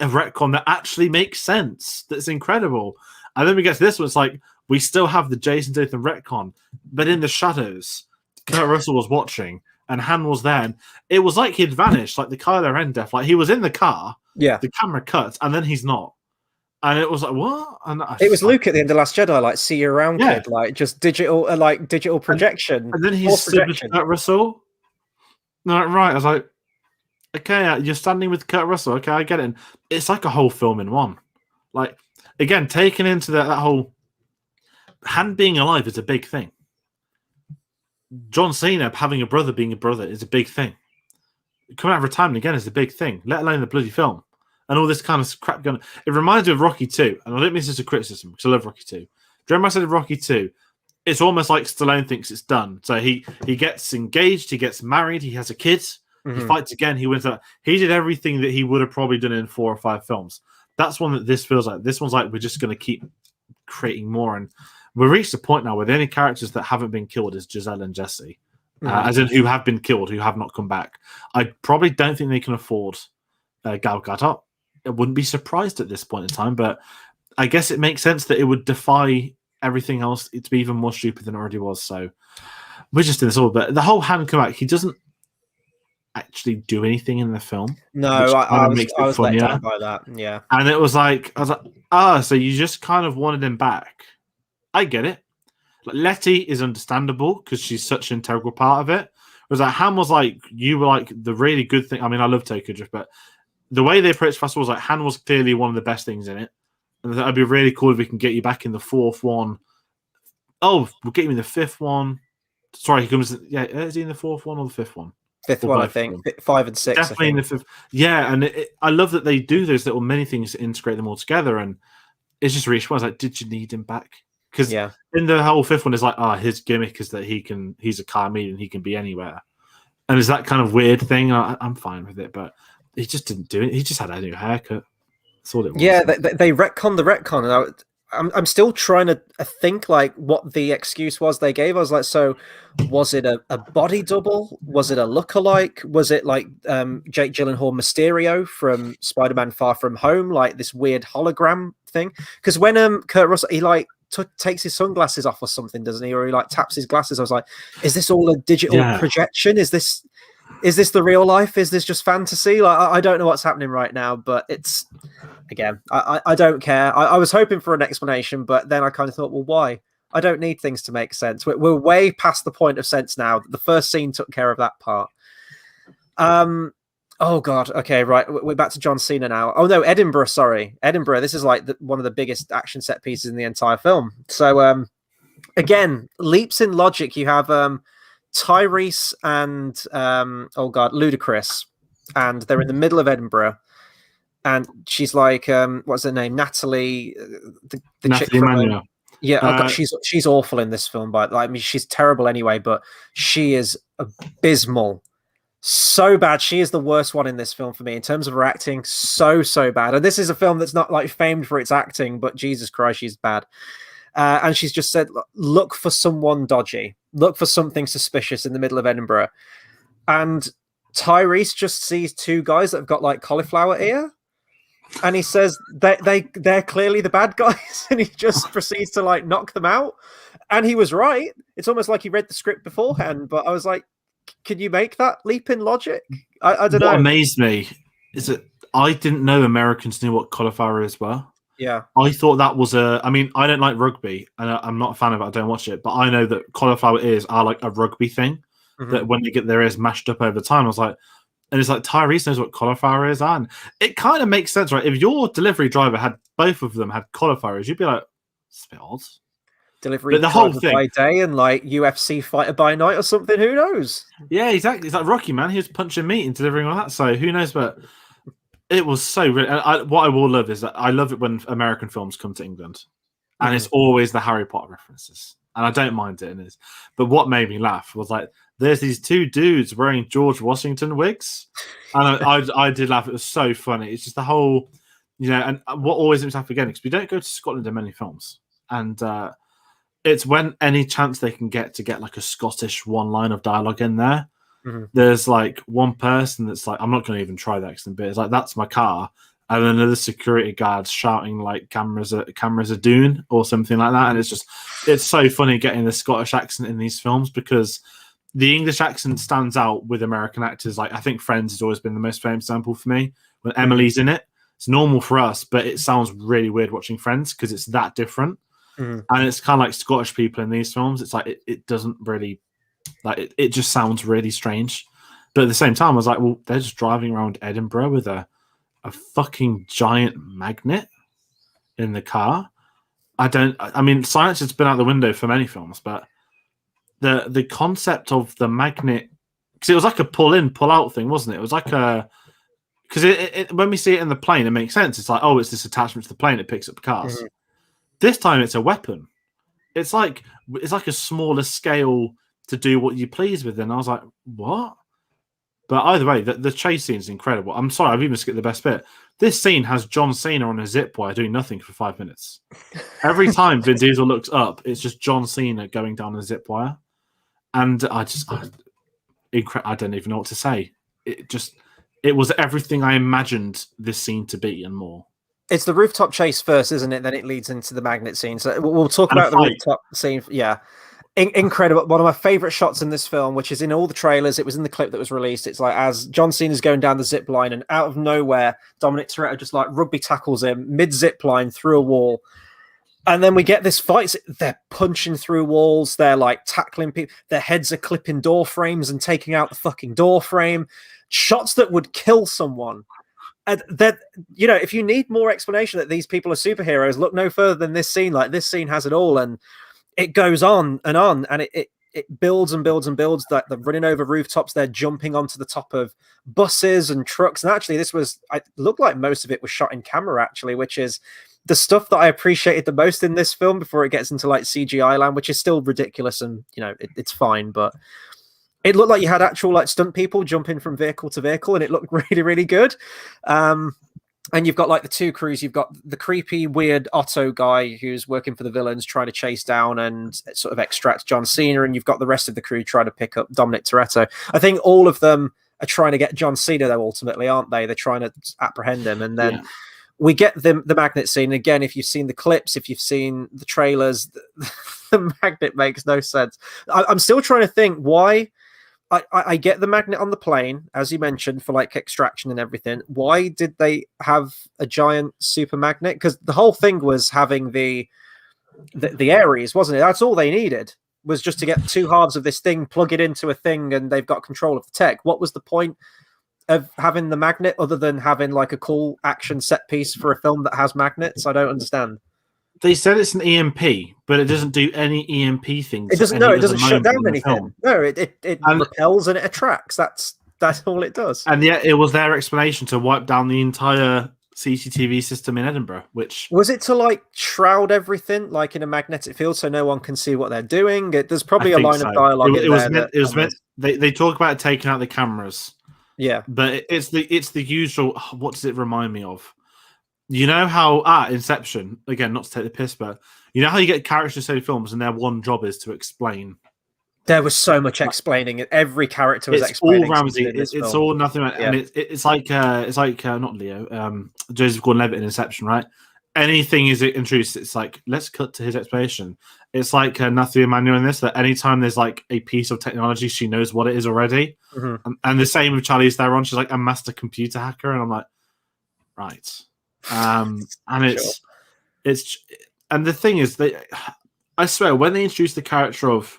a retcon that actually makes sense. That's incredible. And then we get to this one. It's like we still have the Jason Statham retcon, but in the shadows, Kurt Russell was watching. And Han was there, and it was like he'd vanished, like the Kylo Ren death. Like he was in the car, the camera cuts, and then he's not. And it was like, what? And it was Luke at the end of Last Jedi, like, see you around, kid, like just digital projection. And then he stood with Kurt Russell. Like, right, I was like, okay, you're standing with Kurt Russell. Okay, I get it. And it's like a whole film in one. Like, again, taken into that whole Han being alive is a big thing. John Cena having a brother being a brother is a big thing. Coming out of retirement again is a big thing, let alone the bloody film. And all this kind of crap going on. It reminds me of Rocky 2, and I don't mean this as a criticism, because I love Rocky 2. Do you remember I said of Rocky 2? It's almost like Stallone thinks it's done. So he gets engaged, he gets married, he has a kid, he fights again, he wins. He did everything that he would have probably done in 4 or 5 films. That's one that this feels like. This one's like, we're just going to keep creating more. And we've reached a point now where the only characters that haven't been killed is Giselle and Jesse, as in who have been killed, who have not come back. I probably don't think they can afford Gal Gadot. I wouldn't be surprised at this point in time, but I guess it makes sense that it would defy everything else to be even more stupid than it already was. So we're just in this all. But the whole Han comeback, he doesn't actually do anything in the film. No, I was let down by that. Yeah, and I was like, so you just kind of wanted him back. I get it. Like, Letty is understandable because she's such an integral part of it. Whereas like Han was like, you were like the really good thing. I mean, I love Tokyo Drift, but the way they approached Fast was like Han was clearly one of the best things in it. And that'd be really cool if we can get you back in the 4th one. Oh, we'll get you in the 5th one. Sorry, he comes. Yeah, is he in the 4th one or the 5th one? 5th one, I think. 5 and 6. Definitely in the 5th. Yeah, and I love that they do those little mini things to integrate them all together. And it's just reassuring. I was like, did you need him back? Because in the whole 5th one, it's like, his gimmick is that he's a Carmine and he can be anywhere. And it's that kind of weird thing. I'm fine with it, but he just didn't do it. He just had a new haircut. That's all it was. Yeah, they retconned the retcon. And I'm still trying to think like what the excuse was they gave. I was like, so was it a body double? Was it a lookalike? Was it like Jake Gyllenhaal Mysterio from Spider-Man Far From Home, like this weird hologram thing? Because when Kurt Russell, he like takes his sunglasses off or something, doesn't he? Or he like taps his glasses. I was like, is this all a digital projection? Is this the real life? Is this just fantasy? Like I don't know what's happening right now, but it's again, I don't care. I was hoping for an explanation, but then I kind of thought, well, why? I don't need things to make sense. We're way past the point of sense now. The first scene took care of that part. Oh God. Okay, right. We're back to John Cena now. Oh no, Edinburgh. Sorry, Edinburgh. This is like one of the biggest action set pieces in the entire film. So again, leaps in logic. You have Tyrese and oh God, Ludacris, and they're in the middle of Edinburgh. And she's like, what's her name? Natalie, the chick from Manuel. Yeah, oh God, she's awful in this film, but like, I mean, she's terrible anyway. But she is abysmal, so bad. She is the worst one in this film for me in terms of her acting. So bad. And this is a film that's not like famed for its acting, but Jesus Christ, she's bad. And she's just said, look for someone dodgy, look for something suspicious in the middle of Edinburgh. And Tyrese just sees two guys that have got like cauliflower ear. And he says they're clearly the bad guys, and he just proceeds to like knock them out. And he was right. It's almost like he read the script beforehand. But I was like, can you make that leap in logic? I don't know. What amazed me is that I didn't know Americans knew what cauliflower is well. Yeah, I thought that was I mean, I don't like rugby, and I'm not a fan of it. I don't watch it, but I know that cauliflower ears are like a rugby thing. Mm-hmm. That when they get their ears mashed up over time, I was like. And it's like Tyrese knows what cauliflower is, and it kind of makes sense, right? If your delivery driver had both of them had cauliflowers, you'd be like, "It's a bit odd." Delivery the whole thing by day and like UFC fighter by night or something. Who knows? Yeah, exactly. It's like Rocky, man. He was punching meat and delivering all that. So who knows? But it was so. What I will love is that I love it when American films come to England, and it's always the Harry Potter references, and I don't mind it. But what made me laugh was like. There's these two dudes wearing George Washington wigs. And I did laugh. It was so funny. It's just the whole, and what always makes me laugh again, because we don't go to Scotland in many films. And it's when any chance they can get to get like a Scottish one line of dialogue in there. Mm-hmm. There's like one person that's like, I'm not going to even try the accent bit. It's like, that's my car. And then another security guard shouting like cameras are doon or something like that. And it's so funny getting the Scottish accent in these films because the English accent stands out with American actors. Like I think Friends has always been the most famous example for me. When Emily's in it, it's normal for us, but it sounds really weird watching Friends because it's that different. And it's kind of like Scottish people in these films. It's like it doesn't really like it just sounds really strange. But at the same time, I was like, well, they're just driving around Edinburgh with a fucking giant magnet in the car. I mean, science has been out the window for many films, but the concept of the magnet, because it was like a pull in, pull out thing, wasn't it? It was like because when we see it in the plane, it makes sense. It's like, oh, it's this attachment to the plane, it picks up cars. Mm-hmm. This time it's a weapon. It's like a smaller scale to do what you please with. And I was like, what? But either way, the chase scene is incredible. I'm sorry, I've even skipped the best bit. This scene has John Cena on a zip wire doing nothing for 5 minutes. Every time Vin Diesel looks up, it's just John Cena going down a zip wire. And I don't even know what to say. It was everything I imagined this scene to be and more. It's the rooftop chase first, isn't it? Then it leads into the magnet scene. So we'll talk about the rooftop scene. Yeah. Incredible. One of my favorite shots in this film, which is in all the trailers. It was in the clip that was released. It's like as John Cena's going down the zip line and out of nowhere, Dominic Toretto just like rugby tackles him mid zip line through a wall. And then we get this fight. They're punching through walls. They're like tackling people. Their heads are clipping door frames and taking out the fucking door frame. Shots that would kill someone. And that, if you need more explanation that these people are superheroes, look no further than this scene. Like this scene has it all, and it goes on, and it builds and builds and builds. That they're running over rooftops. They're jumping onto the top of buses and trucks. And actually, it looked like most of it was shot in camera, actually, which is the stuff that I appreciated the most in this film before it gets into like CGI land, which is still ridiculous and it's fine, but it looked like you had actual like stunt people jumping from vehicle to vehicle, and it looked really, really good. And you've got like the two crews. You've got the creepy, weird Otto guy who's working for the villains, trying to chase down and sort of extract John Cena, and you've got the rest of the crew trying to pick up Dominic Toretto. I think all of them are trying to get John Cena though, ultimately, aren't they? They're trying to apprehend him, and then we get the magnet scene. Again, if you've seen the clips, if you've seen the trailers, the magnet makes no sense. I'm still trying to think why. I get the magnet on the plane, as you mentioned, for like extraction and everything. Why did they have a giant super magnet? Because the whole thing was having the Ares, wasn't it? That's all they needed, was just to get two halves of this thing, plug it into a thing, and they've got control of the tech. What was the point of having the magnet other than having like a cool action set piece for a film that has magnets? I don't understand. They said it's an EMP, but it doesn't do any EMP things. It doesn't. No, it doesn't shut down anything. No, it repels and it attracts. That's all it does. And yet, it was their explanation to wipe down the entire CCTV system in Edinburgh. Which was it to like shroud everything like in a magnetic field so no one can see what they're doing? There's probably a line of dialogue. It was meant. They talk about taking out the cameras. Yeah, but it's the usual. What does it remind me of? You know how Inception, again, not to take the piss, but you know how you get characters in so many films and their one job is to explain. There was so much explaining. Every character was explaining. All Ramsey. It's all nothing. And it's like not Leo, Joseph Gordon-Levitt in Inception, right? Anything is introduced. It's like, let's cut to his explanation. It's like Nathalie Emmanuel in this, that anytime there's like a piece of technology, she knows what it is already. Mm-hmm. And the same with Charlize Theron. She's like a master computer hacker, and I'm like, right. And it's and the thing is, I swear, when they introduced the character of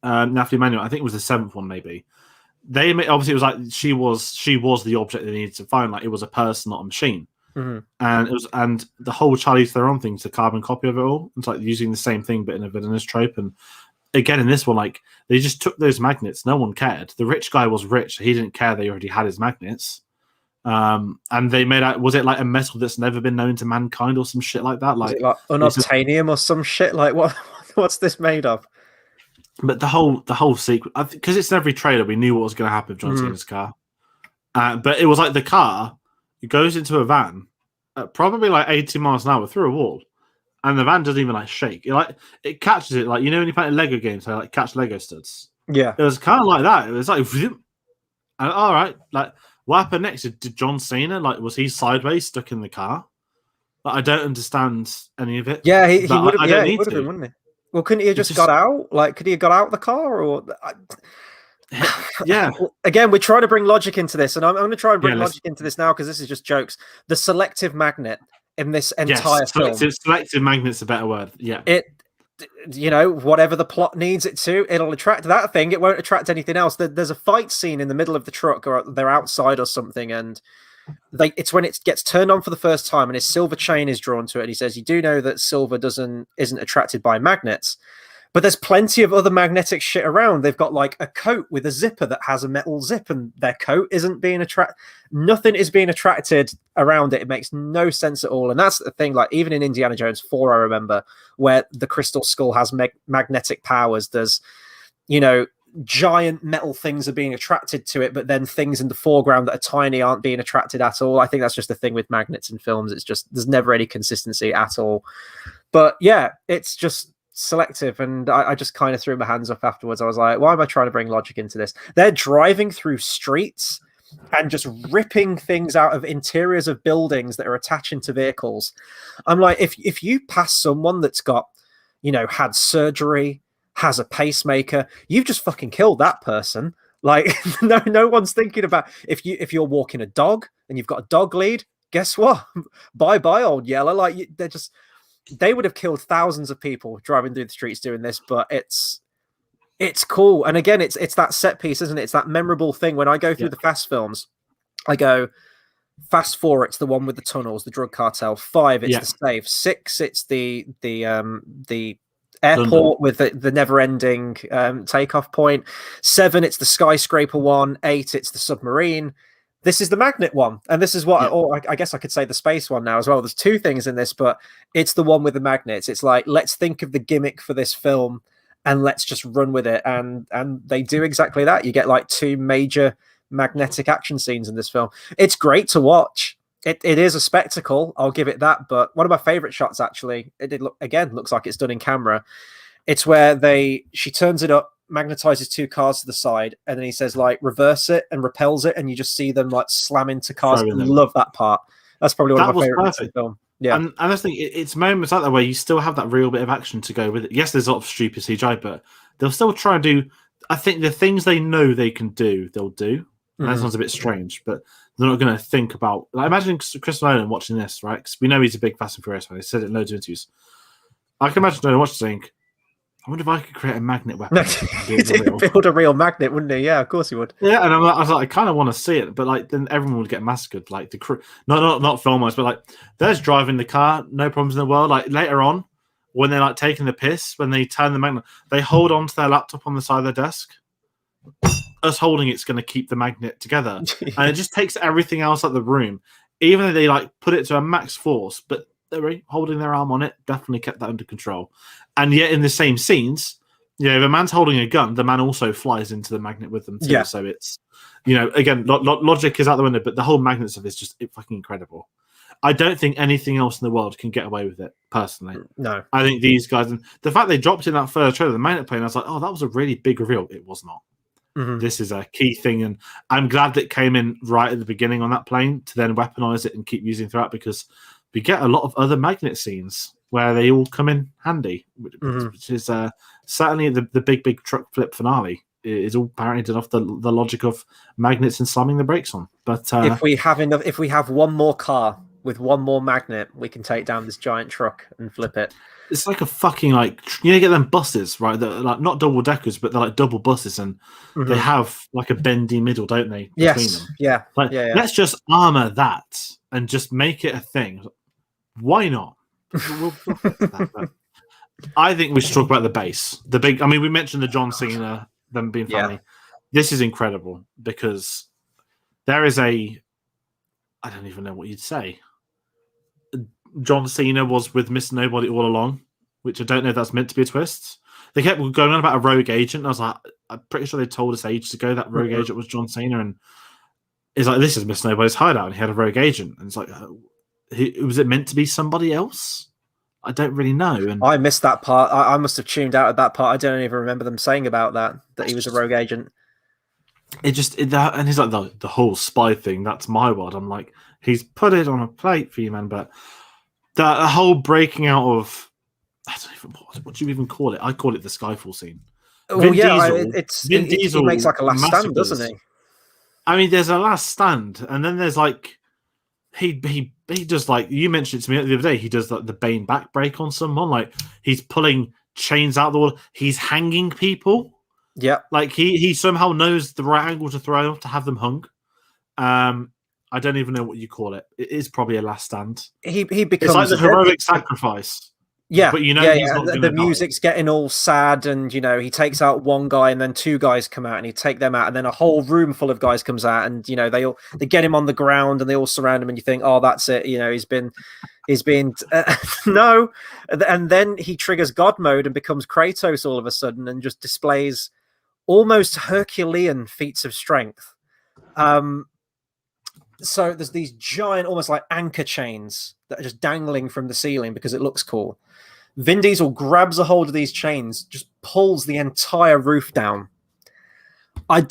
Nathalie Emmanuel, I think it was the 7th one, maybe. Obviously it was like she was the object they needed to find. Like it was a person, not a machine. Mm-hmm. And the whole Charlize Theron thing is a carbon copy of it all. It's like using the same thing but in a villainous trope. And again, in this one, like they just took those magnets. No one cared. The rich guy was rich. He didn't care they already had his magnets. And they made out, was it like a metal that's never been known to mankind or some shit like that? Like unobtainium or some shit? Like what's this made of? But the whole sequence, because it's in every trailer, we knew what was going to happen with John Cena's car. But it was like the car, it goes into a van at probably like 80 miles an hour through a wall, and the van doesn't even like shake. It catches it, like, you know when you play Lego games, so like catch Lego studs. Yeah, it was kind of like that. It was like, and all right, like what happened next? Did John Cena, like, was he sideways stuck in the car? Like, I don't understand any of it. Yeah, he would have. Yeah, he would have been, wouldn't he? Well, couldn't he have just got out? Like, could he have got out of the car? Or yeah. Again, we're trying to bring logic into this, and I'm going to try and bring logic into this now because this is just jokes. The selective magnet in this entire film. Selective magnet's a better word. Yeah. Whatever the plot needs it to, it'll attract that thing. It won't attract anything else. There's a fight scene in the middle of the truck, or they're outside or something, and it's when it gets turned on for the first time and his silver chain is drawn to it. And he says, you do know that silver isn't attracted by magnets, but there's plenty of other magnetic shit around. They've got like a coat with a zipper that has a metal zip, and their coat isn't being attracted. Nothing is being attracted around it. It makes no sense at all. And that's the thing, like even in Indiana Jones 4, I remember, where the crystal skull has magnetic powers. There's, giant metal things are being attracted to it, but then things in the foreground that are tiny aren't being attracted at all. I think that's just the thing with magnets in films. It's just, there's never any consistency at all. But yeah, it's just selective. And I just kind of threw my hands up afterwards. I was like, why am I trying to bring logic into this? They're driving through streets and just ripping things out of interiors of buildings that are attaching to vehicles. I'm like, if you pass someone that's got, had surgery, has a pacemaker, you've just fucking killed that person. Like, no one's thinking about if you're walking a dog and you've got a dog lead, guess what? Bye old Yeller. Like, they would have killed thousands of people driving through the streets doing this, but it's cool. And again, it's that set piece, isn't it? It's that memorable thing. When I go through the Fast films, I go, Fast 4, it's the one with the tunnels, the drug cartel. 5, it's the safe. 6, it's the airport London, with the never-ending takeoff point. 7, it's the skyscraper one. 8, it's the submarine. This is the magnet one, and this is what I guess I could say the space one now as well. There's 2 things in this, but it's the one with the magnets. It's like, let's think of the gimmick for this film and let's just run with it, and they do exactly that. You get like 2 major magnetic action scenes in this film. It's great to watch. It is a spectacle, I'll give it that. But one of my favorite shots, actually, looks like it's done in camera. It's where she turns it up, magnetizes 2 cars to the side, and then he says like reverse it and repels it, and you just see them like slam into cars. I love that part. That's probably one of my favorites in the film. Yeah, and I think it's moments like that where you still have that real bit of action to go with it. Yes, there's a lot of stupid CGI, but they'll still try and do. I think the things they know they can do, they'll do. And that sounds a bit strange, but they're not going to think about. Like, imagine Chris Nolan watching this, right? Because we know he's a big Fast and Furious fan. He said it in loads of interviews. I can imagine Nolan watching, saying, I wonder if I could create a magnet weapon. He'd build a real magnet, wouldn't he? Yeah, of course he would. Yeah, and I was like, I kind of want to see it, but like then everyone would get massacred. Like the crew, not filmers, but like there's driving the car, no problems in the world. Like later on, when they're like taking the piss, when they turn the magnet, they hold on to their laptop on the side of their desk. Us holding it's going to keep the magnet together, and it just takes everything else out of the room. Even though they like put it to a max force, but they're holding their arm on it, definitely kept that under control. And yet in the same scenes, you know, if a man's holding a gun, the man also flies into the magnet with them too. Yeah. So it's, you know, again, logic is out the window, but the whole magnet stuff is just fucking incredible. I don't think anything else in the world can get away with it, personally. No. I think these guys, and the fact they dropped in that first trailer, the magnet plane, I was like, oh, that was a really big reveal. It was not. Mm-hmm. This is a key thing, and I'm glad that it came in right at the beginning on that plane to then weaponize it and keep using throughout, because we get a lot of other magnet scenes where they all come in handy, which is certainly the big truck flip finale is all apparently done off the logic of magnets and slamming the brakes on. But if we have one more car with one more magnet, we can take down this giant truck and flip it. It's like a fucking you get them buses, right? They're like not double deckers, but they're like double buses, and they have like a bendy middle, don't they? Between them. Yeah. Like, yeah. Let's just armor that and just make it a thing. Why not? We'll fix that, but I think we should talk about the base. We mentioned the John Cena, them being funny. Yeah. This is incredible because there is I don't even know what you'd say. John Cena was with Mr. Nobody all along, which I don't know if that's meant to be a twist. They kept going on about a rogue agent. And I was like, I'm pretty sure they told us ages ago that rogue agent was John Cena. And it's like, this is Mr. Nobody's hideout. And he had a rogue agent. And it's like, was it meant to be somebody else? I don't really know. And I missed that part. I must have tuned out at that part. I don't even remember them saying about that he was a rogue agent. And he's like, the whole spy thing, that's my word. I'm like, he's put it on a plate for you, man. But the whole breaking out of, I don't even, what do you even call it? I call it the Skyfall scene. Well, Vin Diesel he makes like a last stand, doesn't he? I mean, there's a last stand, and then there's like, he does, like you mentioned it to me the other day, he does like the Bane back break on someone, like he's pulling chains out the wall, he's hanging people. Yeah, like he somehow knows the right angle to throw to have them hung. I don't even know what you call it. It is probably a last stand. He becomes it's like the heroic sacrifice. Yeah, but you know, he's not the music's getting all sad, and you know he takes out one guy, and then two guys come out, and he take them out, and then a whole room full of guys comes out, and you know they get him on the ground, and they all surround him, and you think, oh, that's it. You know, he's been no, and then he triggers God mode and becomes Kratos all of a sudden, and just displays almost Herculean feats of strength. So there's these giant, almost like anchor chains that are just dangling from the ceiling because it looks cool. Vin Diesel grabs a hold of these chains, just pulls the entire roof down. I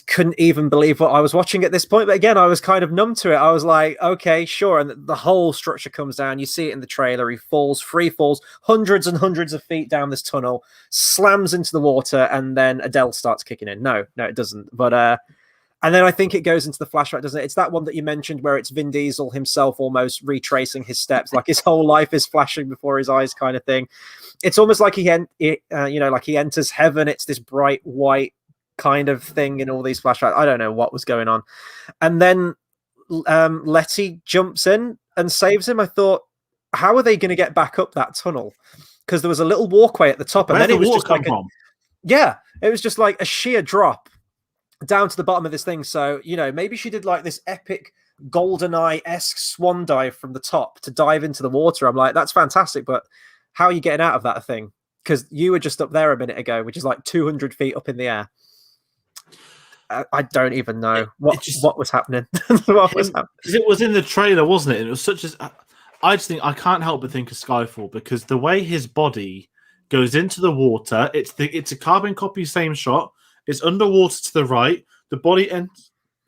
couldn't even believe what I was watching at this point, but again, I was kind of numb to it. I was like, okay, sure. And the whole structure comes down. You see it in the trailer. He free falls hundreds and hundreds of feet down this tunnel, slams into the water, and then Adele starts kicking in. No, it doesn't. But and then I think it goes into the flashback, doesn't it? It's that one that you mentioned where it's Vin Diesel himself almost retracing his steps, like his whole life is flashing before his eyes kind of thing. It's almost like he enters heaven. It's this bright white kind of thing in all these flashbacks. I don't know what was going on. And then Letty jumps in and saves him. I thought, how are they going to get back up that tunnel? Because there was a little walkway at the top, and then it was just like it was just like a sheer drop down to the bottom of this thing. So, you know, maybe she did like this epic GoldenEye-esque swan dive from the top to dive into the water. I'm like, that's fantastic, but how are you getting out of that thing? Because you were just up there a minute ago, which is like 200 feet up in the air. I don't even know what was happening. It was in the trailer, wasn't it? It was such as I just think I can't help but think of Skyfall because the way his body goes into the water, it's a carbon copy, same shot. It's underwater to the right. The body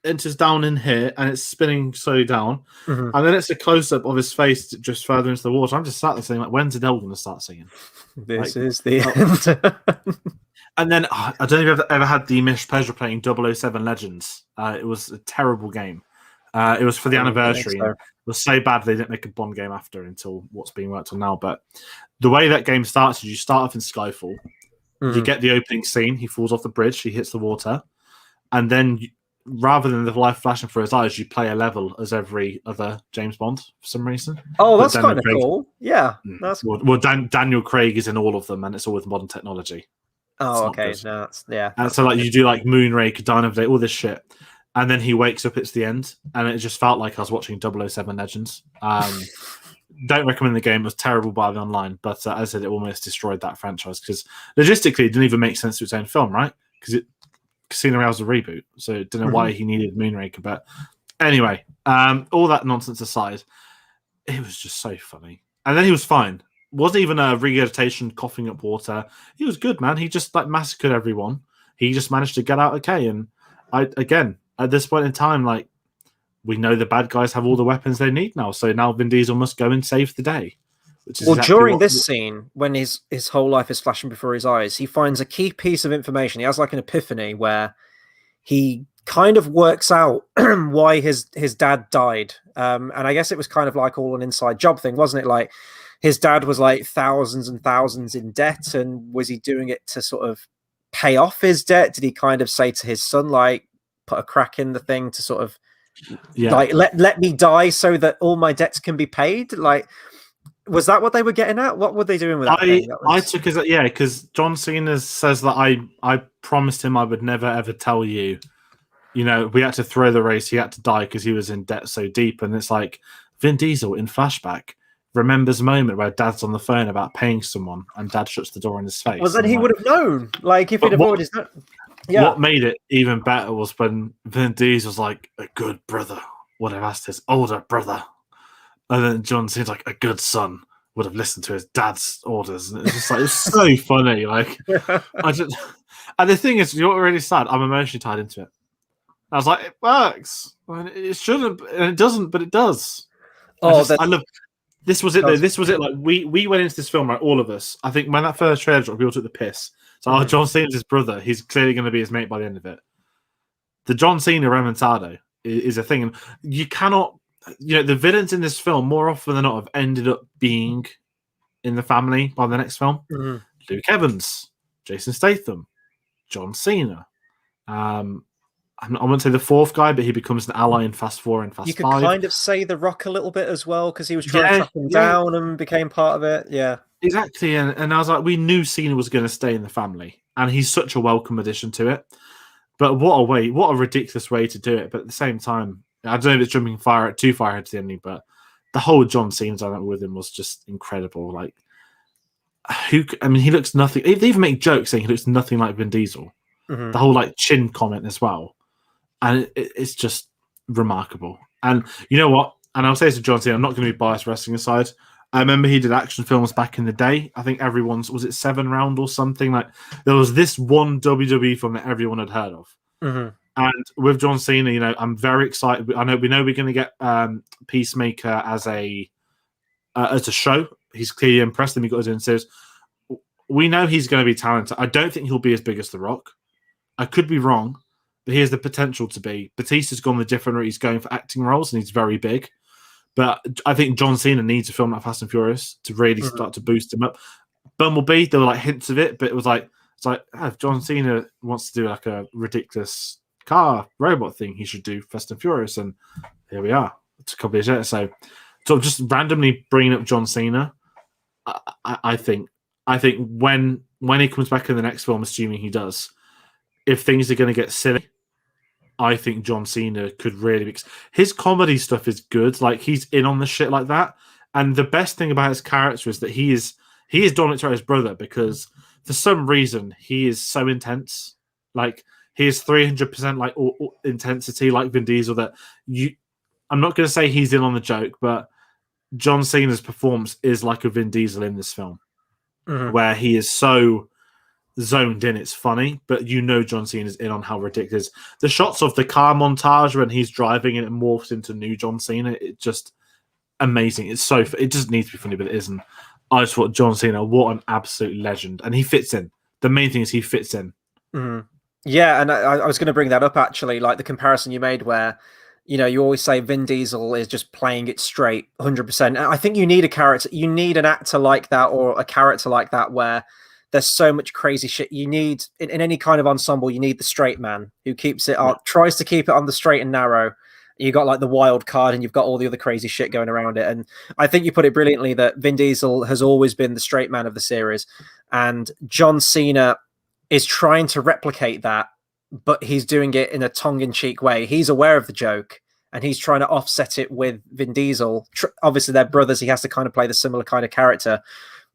enters down in here, and it's spinning slowly down. Mm-hmm. And then it's a close-up of his face just further into the water. I'm just sat there saying, like, when's Adele going to start singing? This is the end. And then, I don't know if you've ever had the pleasure playing 007 Legends. It was a terrible game. It was for the anniversary. So. It was so bad they didn't make a Bond game after until what's being worked on now. But the way that game starts is you start off in Skyfall, You get the opening scene. He falls off the bridge. He hits the water, and then rather than the light flashing for his eyes, you play a level as every other James Bond for some reason. Oh, that's kind of cool. Yeah, that's Daniel Craig is in all of them, and it's all with modern technology. Oh, okay. No, and so like you do like Moonraker, Dawn of Day, all this shit, and then he wakes up. It's the end, and it just felt like I was watching 007 Legends. Don't recommend the game. It was terrible by the online, but as I said, it almost destroyed that franchise because logistically it didn't even make sense to its own film, right? Because Casino Royale's a reboot, so I don't know why he needed Moonraker. But anyway, all that nonsense aside, it was just so funny. And then he was fine. Wasn't even a regurgitation, coughing up water. He was good, man. He just like massacred everyone. He just managed to get out okay. And again, at this point in time, like we know the bad guys have all the weapons they need now. So now Vin Diesel must go and save the day. Which is during this scene, when his whole life is flashing before his eyes, he finds a key piece of information. He has like an epiphany where he kind of works out why his dad died. And I guess it was kind of like all an inside job thing, wasn't it? Like his dad was like thousands and thousands in debt, and was he doing it to sort of pay off his debt? Did he kind of say to his son, like, put a crack in the thing to sort of like let me die so that all my debts can be paid? Like, was that what they were getting at? What were they doing with that thing? I took as because John Cena says that I promised him I would never ever tell you. You know, we had to throw the race. He had to die because he was in debt so deep. And it's like Vin Diesel in flashback remembers a moment where Dad's on the phone about paying someone, and Dad shuts the door in his face. Well, then he would have known. Like, if he'd avoided his... Yeah. What made it even better was when Vin Diesel's like, a good brother would have asked his older brother. And then John seems like a good son would have listened to his dad's orders. And it's just like, it's so funny. Like, and the thing is, you're really sad. I'm emotionally tied into it. I was like, it works. I mean, it shouldn't, and it doesn't, but it does. I love. This was it. Though. This was it. Like we went into this film, right? All of us. I think when that first trailer dropped, we all took the piss. So John Cena's his brother. He's clearly going to be his mate by the end of it. The John Cena remontado is a thing, and you cannot. You know, the villains in this film more often than not have ended up being in the family by the next film. Luke Evans, Jason Statham, John Cena. I wouldn't say the fourth guy, but he becomes an ally in Fast 4 and Fast 5. You could kind of say The Rock a little bit as well, because he was trying to track him down and became part of it. Yeah, exactly. And I was like, we knew Cena was going to stay in the family, and he's such a welcome addition to it. But what a ridiculous way to do it. But at the same time, I don't know if it's jumping too far ahead to the ending, but the whole John Cena dynamic with him was just incredible. Like, he looks nothing. They even make jokes saying he looks nothing like Vin Diesel. The whole like chin comment as well. And it's just remarkable. And you know what? And I'll say this to John Cena, I'm not going to be biased wrestling aside. I remember he did action films back in the day. I think was it 7 Round or something? Like there was this one WWE film that everyone had heard of. And with John Cena, you know, I'm very excited. We know we're going to get Peacemaker as a show. He's clearly impressed them. He got his own series. We know he's going to be talented. I don't think he'll be as big as The Rock. I could be wrong. But he has the potential to be. Batista's gone the different route. He's going for acting roles, and he's very big. But I think John Cena needs a film like Fast and Furious to really start to boost him up. Bumblebee, there were like hints of it, but it's like if John Cena wants to do like a ridiculous car robot thing, he should do Fast and Furious, and here we are. It's a couple of years. So just randomly bringing up John Cena, I think when he comes back in the next film, assuming he does. If things are going to get silly, I think John Cena could really be... His comedy stuff is good. Like, he's in on the shit like that. And the best thing about his character is that he is Dominic Toretto's brother, because for some reason, he is so intense. Like, he is 300% like intensity, like Vin Diesel, that I'm not going to say he's in on the joke, but John Cena's performance is like a Vin Diesel in this film, where he is so... zoned in. It's funny, but you know John Cena's in on how ridiculous. The shots of the car montage when he's driving and it morphs into new John Cena, it's just amazing. It just needs to be funny, but it isn't. I just thought John Cena, what an absolute legend, and he fits in. The main thing is he fits in. Yeah, and I was going to bring that up actually, like the comparison you made where, you know, you always say Vin Diesel is just playing it straight 100%. I think you need a character, you need an actor like that or a character like that where there's so much crazy shit. You need in any kind of ensemble, you need the straight man who keeps it tries to keep it on the straight and narrow. You got like the wild card, and you've got all the other crazy shit going around it. And I think you put it brilliantly that Vin Diesel has always been the straight man of the series, and John Cena is trying to replicate that, but he's doing it in a tongue-in-cheek way. He's aware of the joke, and he's trying to offset it with Vin Diesel. Obviously, they're brothers. He has to kind of play the similar kind of character,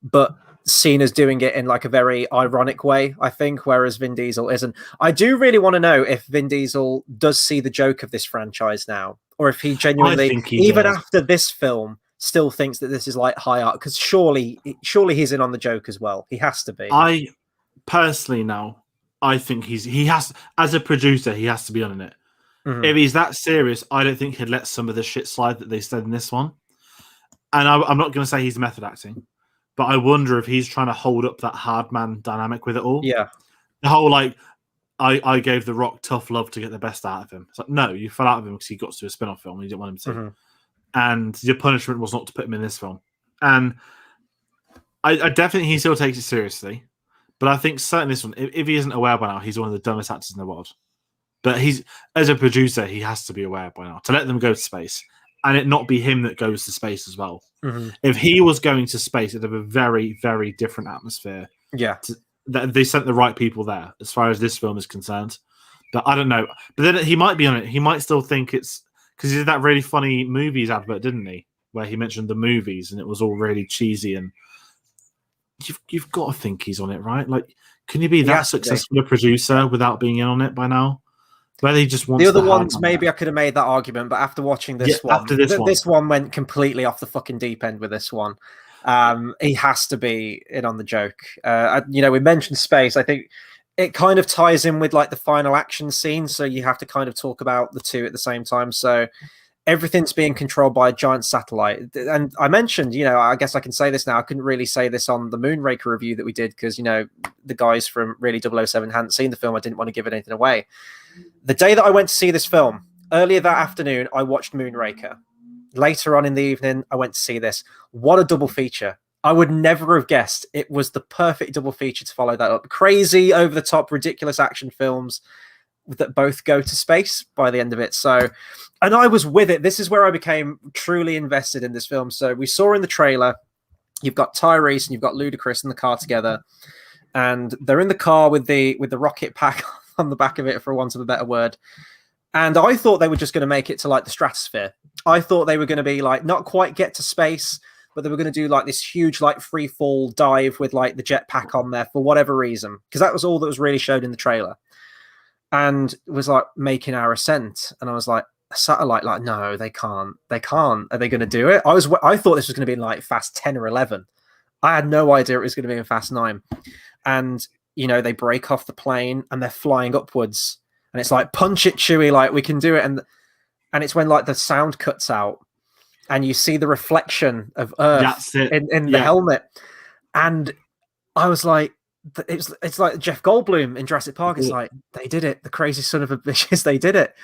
but Cena's doing it in like a very ironic way, I think, whereas Vin Diesel isn't. I do really want to know if Vin Diesel does see the joke of this franchise now, or if he genuinely, even after this film, still thinks that this is like high art, because surely he's in on the joke as well. He has to be. I personally now, I think he has, as a producer, he has to be on it. Mm-hmm. If he's that serious, I don't think he'd let some of the shit slide that they said in this one. And I'm not going to say he's method acting, but I wonder if he's trying to hold up that hard man dynamic with it all. Yeah. The whole, like, I gave The Rock tough love to get the best out of him. It's like, no, you fell out of him because he got to do a spin-off film and you didn't want him to. Mm-hmm. And your punishment was not to put him in this film. And I definitely, he still takes it seriously. But I think certainly this one, if he isn't aware by now, he's one of the dumbest actors in the world. But he's, as a producer, he has to be aware by now to let them go to space and it not be him that goes to space as well. Mm-hmm. If he was going to space, it'd have a very, very different atmosphere. Yeah. They sent the right people there as far as this film is concerned. But I don't know. But then he might be on it. He might still think it's because he did that really funny movies advert, didn't he? Where he mentioned the movies and it was all really cheesy. And you've got to think he's on it, right? Like, can you be that successful a producer without being in on it by now? Whether he just wants the other ones, maybe I could have made that argument, but after watching this this one went completely off the fucking deep end with this one. He has to be in on the joke. We mentioned space. I think it kind of ties in with like the final action scene, so you have to kind of talk about the two at the same time. So everything's being controlled by a giant satellite. And I mentioned, I guess I can say this now. I couldn't really say this on the Moonraker review that we did because, the guys from Really 007 hadn't seen the film. I didn't want to give anything away. The day that I went to see this film, earlier that afternoon, I watched Moonraker. Later on in the evening, I went to see this. What a double feature. I would never have guessed it was the perfect double feature to follow that up. Crazy, over-the-top, ridiculous action films that both go to space by the end of it. So, and I was with it. This is where I became truly invested in this film. So we saw in the trailer, you've got Tyrese and you've got Ludacris in the car together, and they're in the car with the rocket pack on the back of it, for want of a better word. And I thought they were just going to make it to like the stratosphere. I thought they were going to be like, not quite get to space, but they were going to do like this huge like free fall dive with like the jetpack on there for whatever reason. Because that was all that was really showed in the trailer. And it was like making our ascent. And I was like, a satellite, like, no, they can't. Are they going to do it? I thought this was going to be in like Fast 10 or 11. I had no idea it was going to be in Fast 9. And, they break off the plane and they're flying upwards. And it's like, punch it, Chewie, like, we can do it. And it's when like the sound cuts out and you see the reflection of Earth in the helmet. And I was like, it's like Jeff Goldblum in Jurassic Park. It's like, they did it. The crazy son of a bitches, they did it.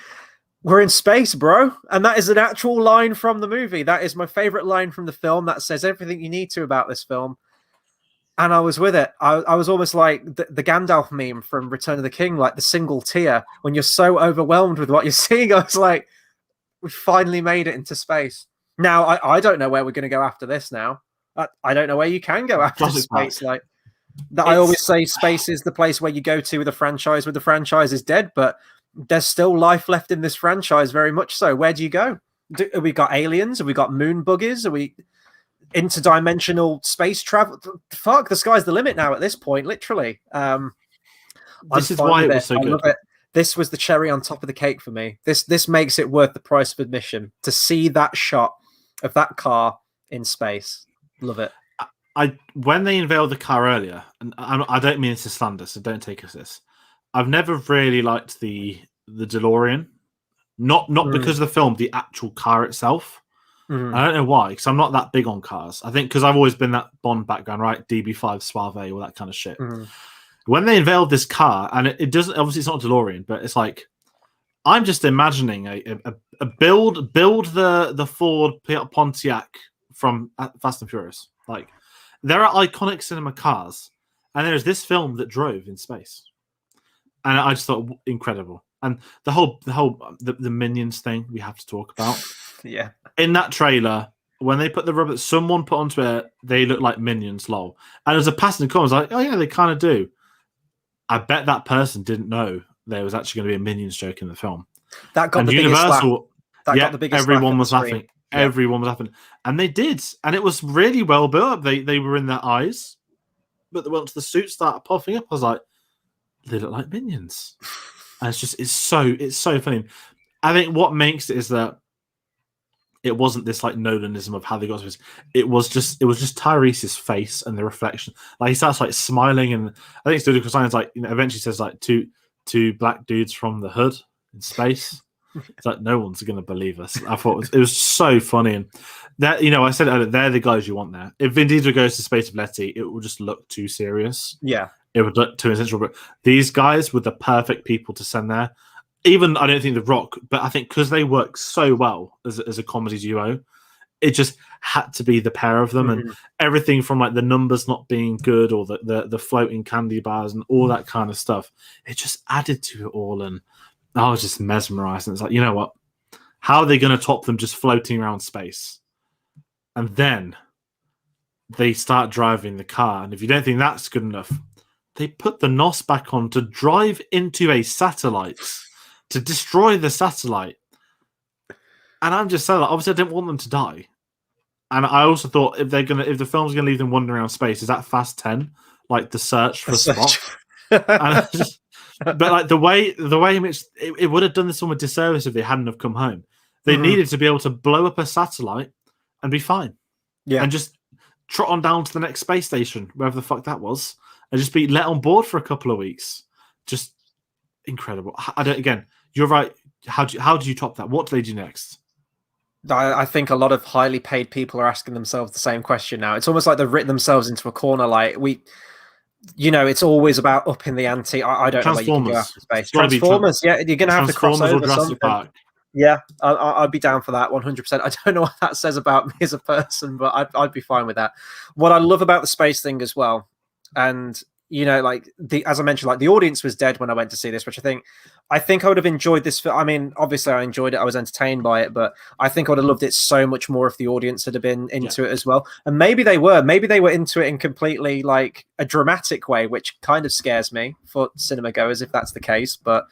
We're in space, bro. And that is an actual line from the movie. That is my favorite line from the film. That says everything you need to about this film. And I was with it. I was almost like the Gandalf meme from Return of the King, like the single tear. When you're so overwhelmed with what you're seeing, I was like, we finally made it into space. Now, I don't know where we're going to go after this now. I don't know where you can go after space. Like, I always say space is the place where you go to with a franchise where the franchise is dead, but there's still life left in this franchise, very much so. Where do you go? Have we got aliens? Have we got moon buggies? Are we interdimensional space travel? Fuck, the sky's the limit now at this point, literally. This is why it was so good. This was the cherry on top of the cake for me. This makes it worth the price of admission to see that shot of that car in space. Love it. When they unveiled the car earlier, and I don't mean this to slander, so don't take us this. I've never really liked the DeLorean, not because of the film, the actual car itself. Mm. I don't know why, because I'm not that big on cars. I think because I've always been that Bond background, right? DB5, Suave, all that kind of shit. Mm. When they unveiled this car, and it doesn't, obviously it's not a DeLorean, but it's like, I'm just imagining a build the Ford Pontiac from Fast and Furious. Like, there are iconic cinema cars, And there's this film that drove in space, and I just thought incredible. And the Minions thing we have to talk about. Yeah. In that trailer, when they put the rubber, someone put onto it, they look like Minions, lol. And as a passing comment, I was like, oh yeah, they kind of do. I bet that person didn't know there was actually going to be a Minions joke in the film. That got the biggest laugh. Got the biggest everyone was laughing. Yeah. Everyone was laughing. And they did. And it was really well built up. They were in their eyes. But once the suit started popping up, I was like, they look like Minions. And it's so funny. I think what makes it is that it wasn't this like Nolanism of how they got to this. It was just Tyrese's face and the reflection. Like he starts like smiling, and I think Studio Signs like eventually says like two black dudes from the hood in space. It's like no one's gonna believe us. I thought it was so funny, and that I said they're the guys you want there. If Vin Diesel goes to Space of Letty, it will just look too serious. Yeah, it would look too essential. But these guys were the perfect people to send there. Even I don't think The Rock, but I think because they work so well as a comedy duo, it just had to be the pair of them, and everything from like the numbers not being good or the floating candy bars and all that kind of stuff. It just added to it all, and I was just mesmerized. And it's like, you know what? How are they going to top them just floating around space? And then they start driving the car, and if you don't think that's good enough, they put the NOS back on to drive into a satellite. To destroy the satellite. And I'm just saying, like, obviously I didn't want them to die. And I also thought if the film's gonna leave them wandering around space, is that Fast 10? Like the search for Spock? But like the way in which it would have done this film a disservice if they hadn't have come home. They needed to be able to blow up a satellite and be fine. Yeah. And just trot on down to the next space station, wherever the fuck that was, and just be let on board for a couple of weeks. Just incredible. Again, you're right. How do you top that? What do they do next? I think a lot of highly paid people are asking themselves the same question now. It's almost like they've written themselves into a corner. Like it's always about upping the ante. I don't know where you can go after space. Transformers, yeah, you're going to have to cross over something. Yeah, I'd be down for that 100%. I don't know what that says about me as a person, but I'd be fine with that. What I love about the space thing as well, and like as I mentioned, like the audience was dead when I went to see this, which I think I would have enjoyed this. I mean, obviously I enjoyed it. I was entertained by it, but I think I would have loved it so much more if the audience had been into it as well. And maybe they were into it in completely like a dramatic way, which kind of scares me for cinema goers if that's the case. But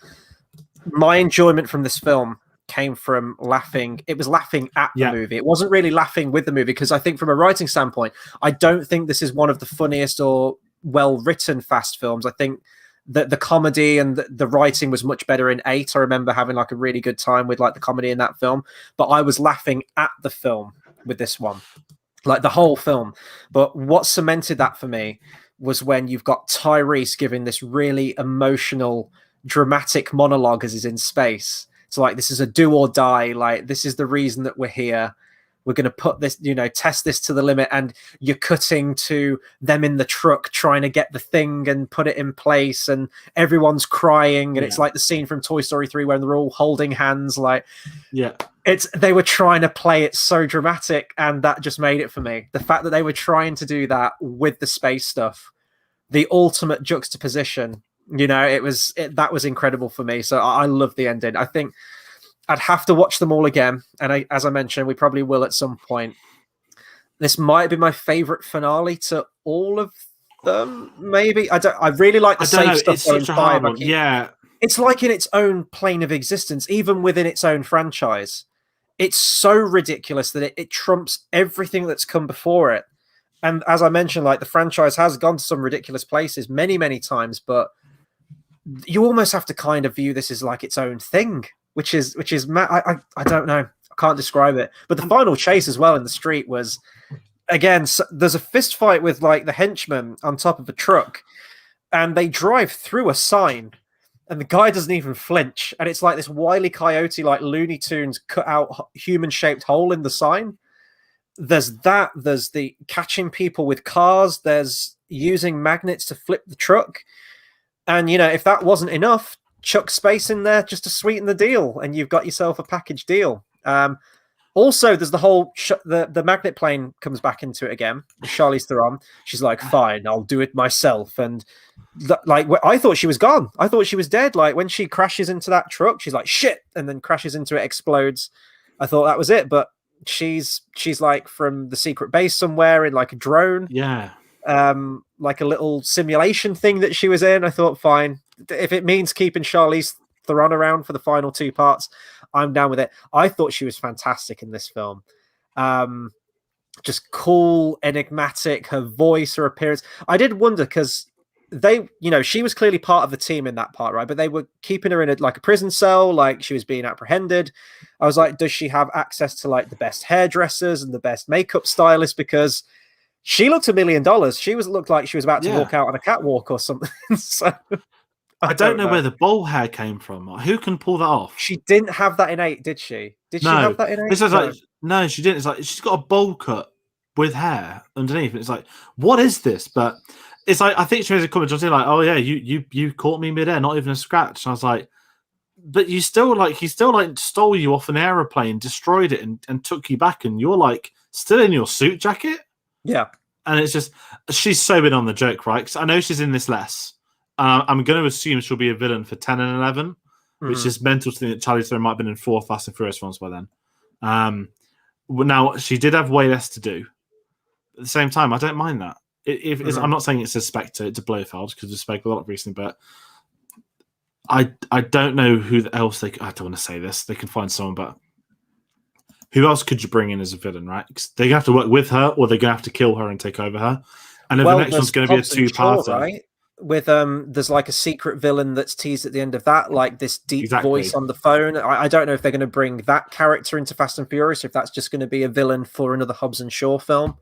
my enjoyment from this film came from laughing. It was laughing at the movie. It wasn't really laughing with the movie, because I think from a writing standpoint, I don't think this is one of the funniest or well-written Fast films. I think that the comedy and the writing was much better in 8. I remember having like a really good time with like the comedy in that film, but I was laughing at the film with this one, like the whole film. But what cemented that for me was when you've got Tyrese giving this really emotional, dramatic monologue as he's in space. It's like, this is a do or die. Like, this is the reason that we're here. We're going to put this, test this to the limit. And you're cutting to them in the truck trying to get the thing and put it in place. And everyone's crying. And it's like the scene from Toy Story 3 where they're all holding hands. Like, they were trying to play it so dramatic. And that just made it for me. The fact that they were trying to do that with the space stuff, the ultimate juxtaposition, that was incredible for me. So I love the ending. I think I'd have to watch them all again, and as I mentioned, we probably will at some point. This might be my favorite finale to all of them. Maybe I really like the safe stuff. It's such a hard one. It's like in its own plane of existence, even within its own franchise. It's so ridiculous that it trumps everything that's come before it. And as I mentioned, like the franchise has gone to some ridiculous places many, many times, but you almost have to kind of view this as like its own thing. Which is I don't know. I can't describe it. But the final chase as well in the street was, again, there's a fist fight with like the henchman on top of a truck, and they drive through a sign, and the guy doesn't even flinch. And it's like this Wile E. Coyote, like Looney Tunes cut out human-shaped hole in the sign. There's that. There's the catching people with cars. There's using magnets to flip the truck. And, if that wasn't enough, chuck space in there just to sweeten the deal, and you've got yourself a package deal. Also, there's the whole the magnet plane comes back into it again. Charlize Theron, she's like, "Fine, I'll do it myself." And like, I thought she was gone. I thought she was dead. Like when she crashes into that truck, she's like, "Shit!" and then crashes into it, explodes. I thought that was it, but she's like from the secret base somewhere in like a drone. Yeah. Like a little simulation thing that she was in. I thought, fine, if it means keeping Charlize Theron around for the final 2 parts, I'm down with it. I thought she was fantastic in this film. Just cool, enigmatic, her voice, her appearance. I did wonder because they, she was clearly part of the team in that part, right? But they were keeping her in a prison cell, like she was being apprehended. I was like, does she have access to like the best hairdressers and the best makeup stylists? Because she looked $1 million. She looked like she was about to walk out on a catwalk or something. So I don't know where the bowl hair came from. Who can pull that off? She didn't have that innate, did she? Did she have that innate? This is like, no, she didn't. It's like she's got a bowl cut with hair underneath. It's like, what is this? But it's like, I think she made a comment just like, oh yeah, you caught me midair, not even a scratch. And I was like, but he still stole you off an aeroplane, destroyed it, and took you back, and you're like still in your suit jacket. Yeah. And it's just, she's so in on the joke, right? Because I know she's in this less. I'm going to assume she'll be a villain for 10 and 11, which is mental to think that Charlize Theron might have been in 4 Fast and Furious films by then. Now, she did have way less to do. At the same time, I don't mind that. I'm not saying it's a Spectre, it's a Blofeld, because we spoke a lot recently, but I don't know who else I don't want to say this. They can find someone, but who else could you bring in as a villain, right? Because they're going to have to work with her, or they're going to have to kill her and take over her. And then the next one's going to be a 2-parter. Right? With there's like a secret villain that's teased at the end of that, like this deep voice on the phone. I don't know if they're going to bring that character into Fast and Furious, if that's just going to be a villain for another Hobbs and Shaw film.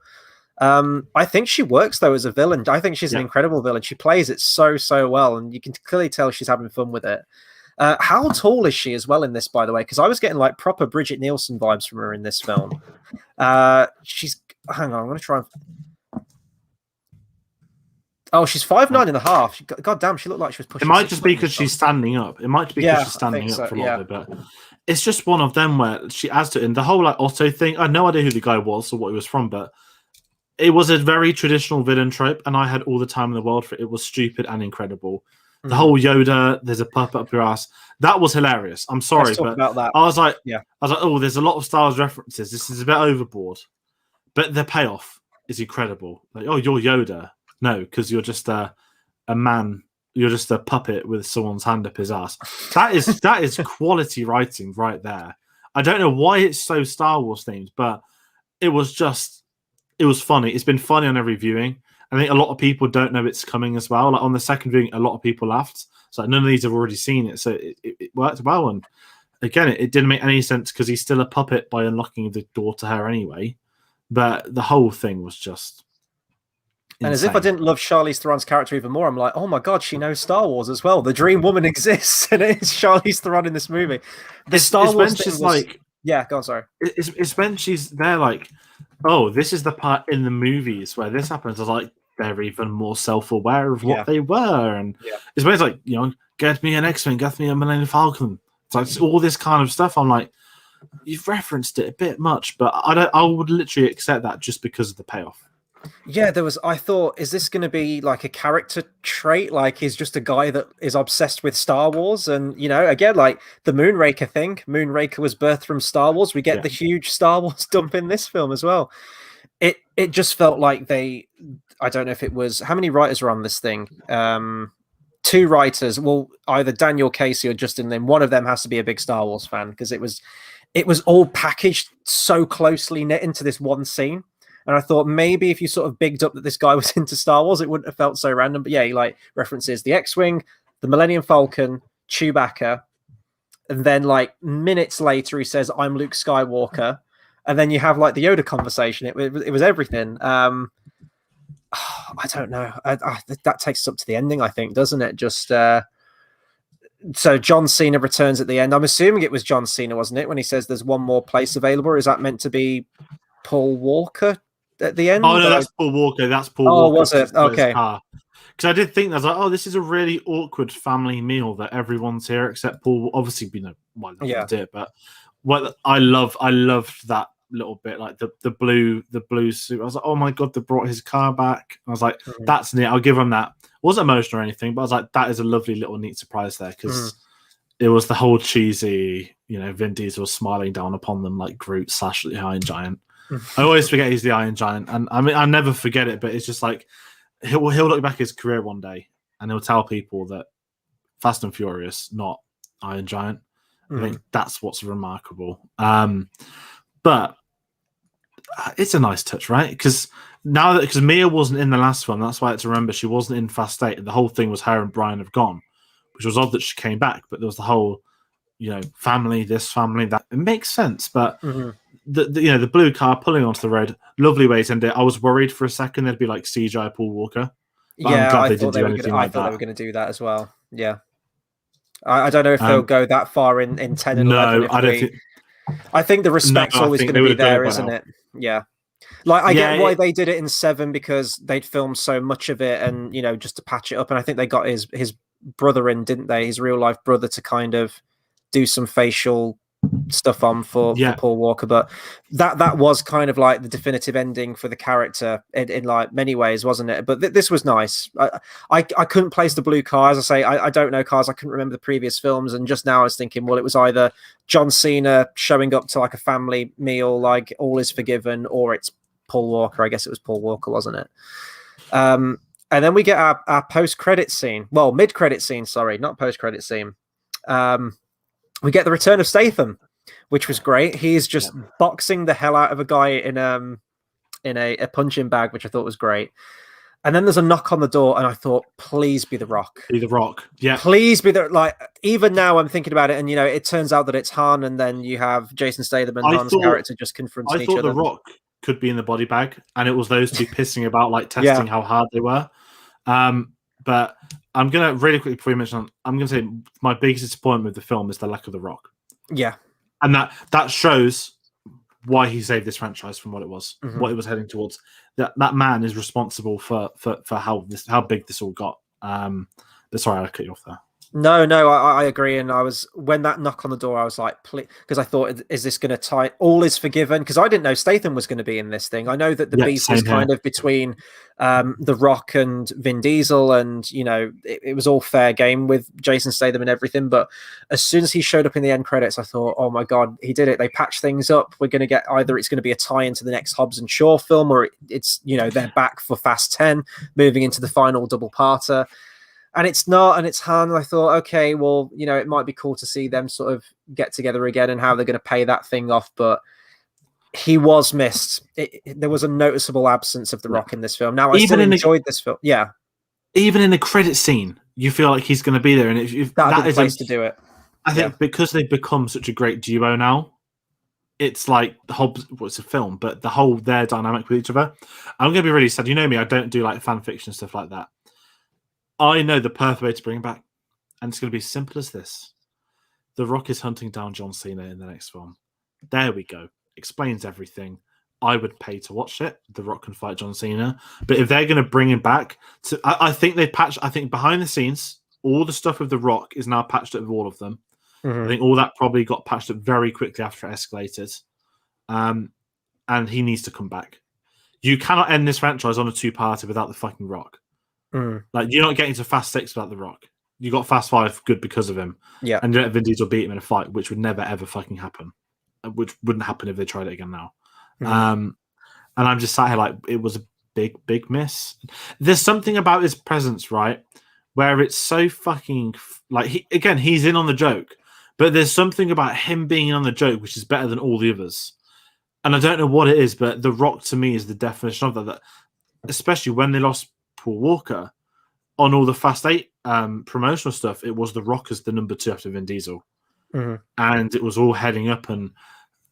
I think she works though as a villain. I think she's an incredible villain. She plays it so well, and you can clearly tell she's having fun with it. How tall is she as well in this, by the way? Because I was getting like proper Bridget Nielsen vibes from her in this film. Hang on, I'm going to try and... Oh, she's 5'9.5". God damn, she looked like she was pushing. It might just be because she's standing up. It might be because she's standing up for a lot of it, but it's just one of them where she adds to it. And the whole like Otto thing, I had no idea who the guy was or what he was from, but it was a very traditional villain trope, and I had all the time in the world for it. It was stupid and incredible. The whole Yoda, there's a puppet up your ass. That was hilarious. I'm sorry, but about that. I was like, oh, there's a lot of Star Wars references. This is a bit overboard, but the payoff is incredible. Like, oh, you're Yoda. No, because you're just a man. You're just a puppet with someone's hand up his ass. That is quality writing right there. I don't know why it's so Star Wars themed, but it was funny. It's been funny on every viewing. I think a lot of people don't know it's coming as well. Like on the second viewing, a lot of people laughed. So none of these have already seen it. So it worked well. And again, it didn't make any sense because he's still a puppet by unlocking the door to her anyway. But the whole thing was just insane. And as if I didn't love Charlize Theron's character even more, I'm like, oh my God, she knows Star Wars as well. The Dream Woman exists, and it's Charlize Theron in this movie. Star Wars thing was... like... Yeah, go on, sorry. It's when she's there like, oh, this is the part in the movies where this happens. I was like, they're even more self-aware of what they were. And it's when it's like, get me an X-Wing, get me a Millennium Falcon. It's like all this kind of stuff. I'm like, you've referenced it a bit much, but I would literally accept that just because of the payoff. Yeah, I thought, is this going to be like a character trait? Like he's just a guy that is obsessed with Star Wars. And, again, like the Moonraker thing. Moonraker was birthed from Star Wars. We get the huge Star Wars dump in this film as well. It just felt like I don't know if it was, how many writers are on this thing? 2 writers. Well, either Daniel Casey or Justin Lin. One of them has to be a big Star Wars fan because it was all packaged so closely knit into this one scene. And I thought maybe if you sort of bigged up that this guy was into Star Wars, it wouldn't have felt so random. But yeah, he like references the X-Wing, the Millennium Falcon, Chewbacca. And then like minutes later, he says, I'm Luke Skywalker. And then you have like the Yoda conversation. It was everything. I don't know. That takes us up to the ending, I think, doesn't it? Just so John Cena returns at the end. I'm assuming it was John Cena, wasn't it? When he says there's one more place available. Is that meant to be Paul Walker at the end? Oh no, that's Paul Walker. That's Paul Walker. Was it? Okay. because I did think, I was like, oh, this is a really awkward family meal that everyone's here except Paul. Obviously, why they did it, but what I loved that little bit, like the blue suit. I was like, oh my god, they brought his car back. I was like, that's neat. I'll give him that. Wasn't emotional or anything, but I was like, that is a lovely little neat surprise there, because it was the whole cheesy, Vin Diesel smiling down upon them like Groot / the Iron Giant. I always forget he's the Iron Giant, and I mean I never forget it, but it's just like he'll look back at his career one day and he'll tell people that Fast and Furious, not Iron Giant. I think that's what's remarkable. But it's a nice touch, right? Because Mia wasn't in the last one, that's why I had to remember she wasn't in Fast 8. The whole thing was her and Brian have gone, which was odd that she came back. But there was the whole, family, this family, that. It makes sense, but the blue car pulling onto the road, lovely way to end it. I was worried for a second there'd be like CGI Paul Walker. But I'm glad they didn't do anything like that. I thought they were going to do that as well. Yeah. I don't know if they'll go that far in 10 and 11. No, I don't think. I think the respect's always going to be there, isn't it? Yeah. Like, I get why they did it in 7, because they'd filmed so much of it and, just to patch it up. And I think they got his brother in, didn't they? His real life brother to kind of do some facial stuff on for Paul Walker. But that was kind of like the definitive ending for the character in like many ways, wasn't it? But this was nice. I couldn't place the blue car. As I say, I don't know cars. I couldn't remember the previous films. And just now I was thinking, well, it was either John Cena showing up to like a family meal, like All Is Forgiven, or it's Paul Walker. I guess it was Paul Walker, wasn't it? And then we get our post-credit scene. Well, mid-credit scene, sorry, not post-credit scene. We get the return of Statham, which was great. He's just boxing the hell out of a guy in a punching bag, which I thought was great. And then there's a knock on the door, and I thought, please be The Rock. Be The Rock, yeah. Please be even now I'm thinking about it, and it turns out that it's Han, and then you have Jason Statham and Han's character just confronting each other. I thought The Rock could be in the body bag, and it was those two pissing about, like testing how hard they were. But I'm gonna really quickly before you mention, I'm gonna say my biggest disappointment with the film is the lack of The Rock. Yeah, and that shows why he saved this franchise from what it was, what it was heading towards. That man is responsible for how big this all got. But sorry, I cut you off there. No, I agree. And when that knock on the door, I was like, because I thought, is this going to tie All Is Forgiven? Because I didn't know Statham was going to be in this thing. I know that the beef is kind of between The Rock and Vin Diesel, and it was all fair game with Jason Statham and everything. But as soon as he showed up in the end credits, I thought, oh my god, he did it. They patched things up. We're going to get either it's going to be a tie into the next Hobbs and Shaw film, or it's they're back for Fast 10, moving into the final double parter. And it's not, and it's Han. And I thought, okay, well, it might be cool to see them sort of get together again and how they're going to pay that thing off. But he was missed. There was a noticeable absence of The Rock in this film. Now, I still enjoyed this film. Yeah. Even in the credit scene, you feel like he's going to be there. And if that is a place to do it. I think because they've become such a great duo now, it's like it's a film, but their dynamic with each other. I'm going to be really sad. You know me, I don't do like fan fiction stuff like that. I know the perfect way to bring him back, and it's going to be as simple as this. The Rock is hunting down John Cena in the next film. There we go. Explains everything. I would pay to watch it. The Rock can fight John Cena. But if they're going to bring him back, I think they patched. I think behind the scenes, all the stuff with The Rock is now patched up with all of them. I think all that probably got patched up very quickly after it escalated. And he needs to come back. You cannot end this franchise on a 2-parter without the fucking Rock. Like, you're not getting to Fast 6 without The Rock. You got Fast 5 good because of him. Yeah. And you let Vin Diesel beat him in a fight, which would never, ever fucking happen. Which wouldn't happen if they tried it again now. And I'm just sat here like, it was a big, big miss. There's something about his presence, right? Where it's so fucking... Like, he's in on the joke. But there's something about him being in on the joke which is better than all the others. And I don't know what it is, but The Rock to me is the definition of that especially when they lost Paul Walker on all the Fast 8 promotional stuff, it was The Rock as the number 2 after Vin Diesel. And it was all heading up, and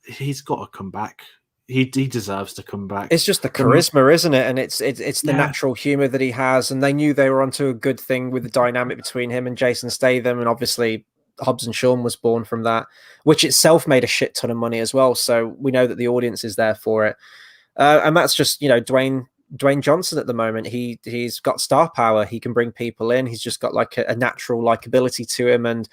he's got to come back. He deserves to come back. It's just the charisma, isn't it? And it's the natural humor that he has, and they knew they were onto a good thing with the dynamic between him and Jason Statham, and obviously Hobbs and Shaw was born from that, which itself made a shit ton of money as well, so we know that the audience is there for it. And that's just, Dwayne Dwayne Johnson at the moment. He's got star power. He can bring people in. He's just got like a natural likability to him, and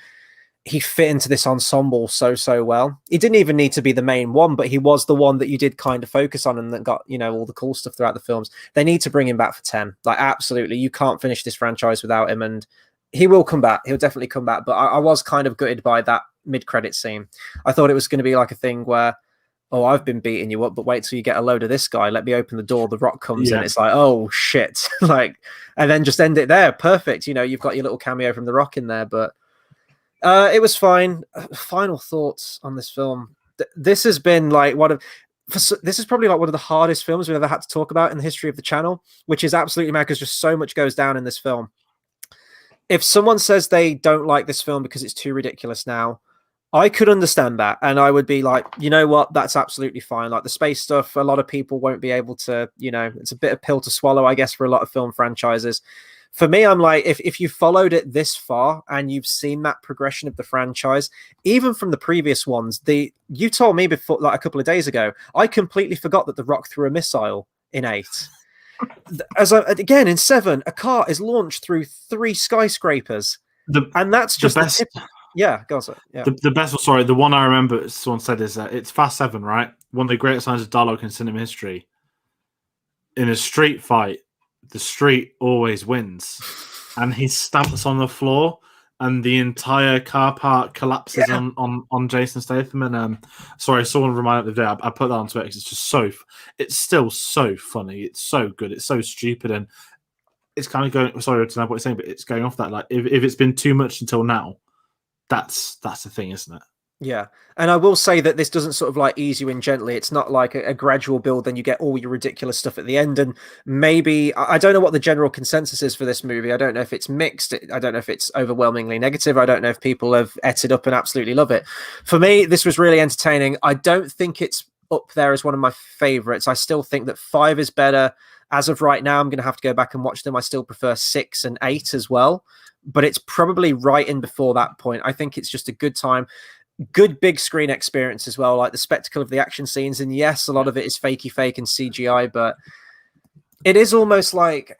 he fit into this ensemble so well. He didn't even need to be the main one, but he was the one that you did kind of focus on and that got, all the cool stuff throughout the films. They need to bring him back for 10. Like, absolutely. You can't finish this franchise without him, and he will come back. He'll definitely come back. But I was kind of gutted by that mid-credit scene. I thought it was going to be like a thing where, oh, I've been beating you up, but wait till you get a load of this guy. Let me open the door. The Rock comes in. It's like, oh, shit. Like, and then just end it there. Perfect. You've got your little cameo from The Rock in there, but it was fine. Final thoughts on this film. This has been like this is probably like one of the hardest films we've ever had to talk about in the history of the channel, which is absolutely mad because just so much goes down in this film. If someone says they don't like this film because it's too ridiculous now, I could understand that. And I would be like, you know what? That's absolutely fine. Like the space stuff, a lot of people won't be able to, it's a bit of pill to swallow, I guess, for a lot of film franchises. For me, I'm like, if you followed it this far and you've seen that progression of the franchise, even from the previous ones, you told me before, like a couple of days ago, I completely forgot that The Rock threw a missile in 8. Again, in 7, a car is launched through 3 skyscrapers. And that's just the best. Yeah, go on, sorry. Yeah. The best, sorry, the one I remember someone said is that it's Fast 7, right? One of the greatest lines of dialogue in cinema history. In a street fight, the street always wins. And he stamps on the floor and the entire car park collapses on Jason Statham. And sorry, someone reminded me the other day, I put that on Twitter because it's just it's still so funny. It's so good. It's so stupid. And it's kind of going, sorry to know what you're saying, but it's going off that. Like, if it's been too much until now, that's the thing, isn't it? Yeah. And I will say that this doesn't sort of like ease you in gently. It's not like a gradual build, then you get all your ridiculous stuff at the end. And maybe, I don't know what the general consensus is for this movie. I don't know if it's mixed. I don't know if it's overwhelmingly negative. I don't know if people have ate it up and absolutely love it. For me, this was really entertaining. I don't think it's up there as one of my favorites. I still think that 5 is better. As of right now, I'm going to have to go back and watch them. I still prefer 6 and 8 as well, but it's probably right in before that point. I think it's just a good time. Good big screen experience as well, like the spectacle of the action scenes. And yes, a lot of it is fakey fake and CGI, but it is almost like,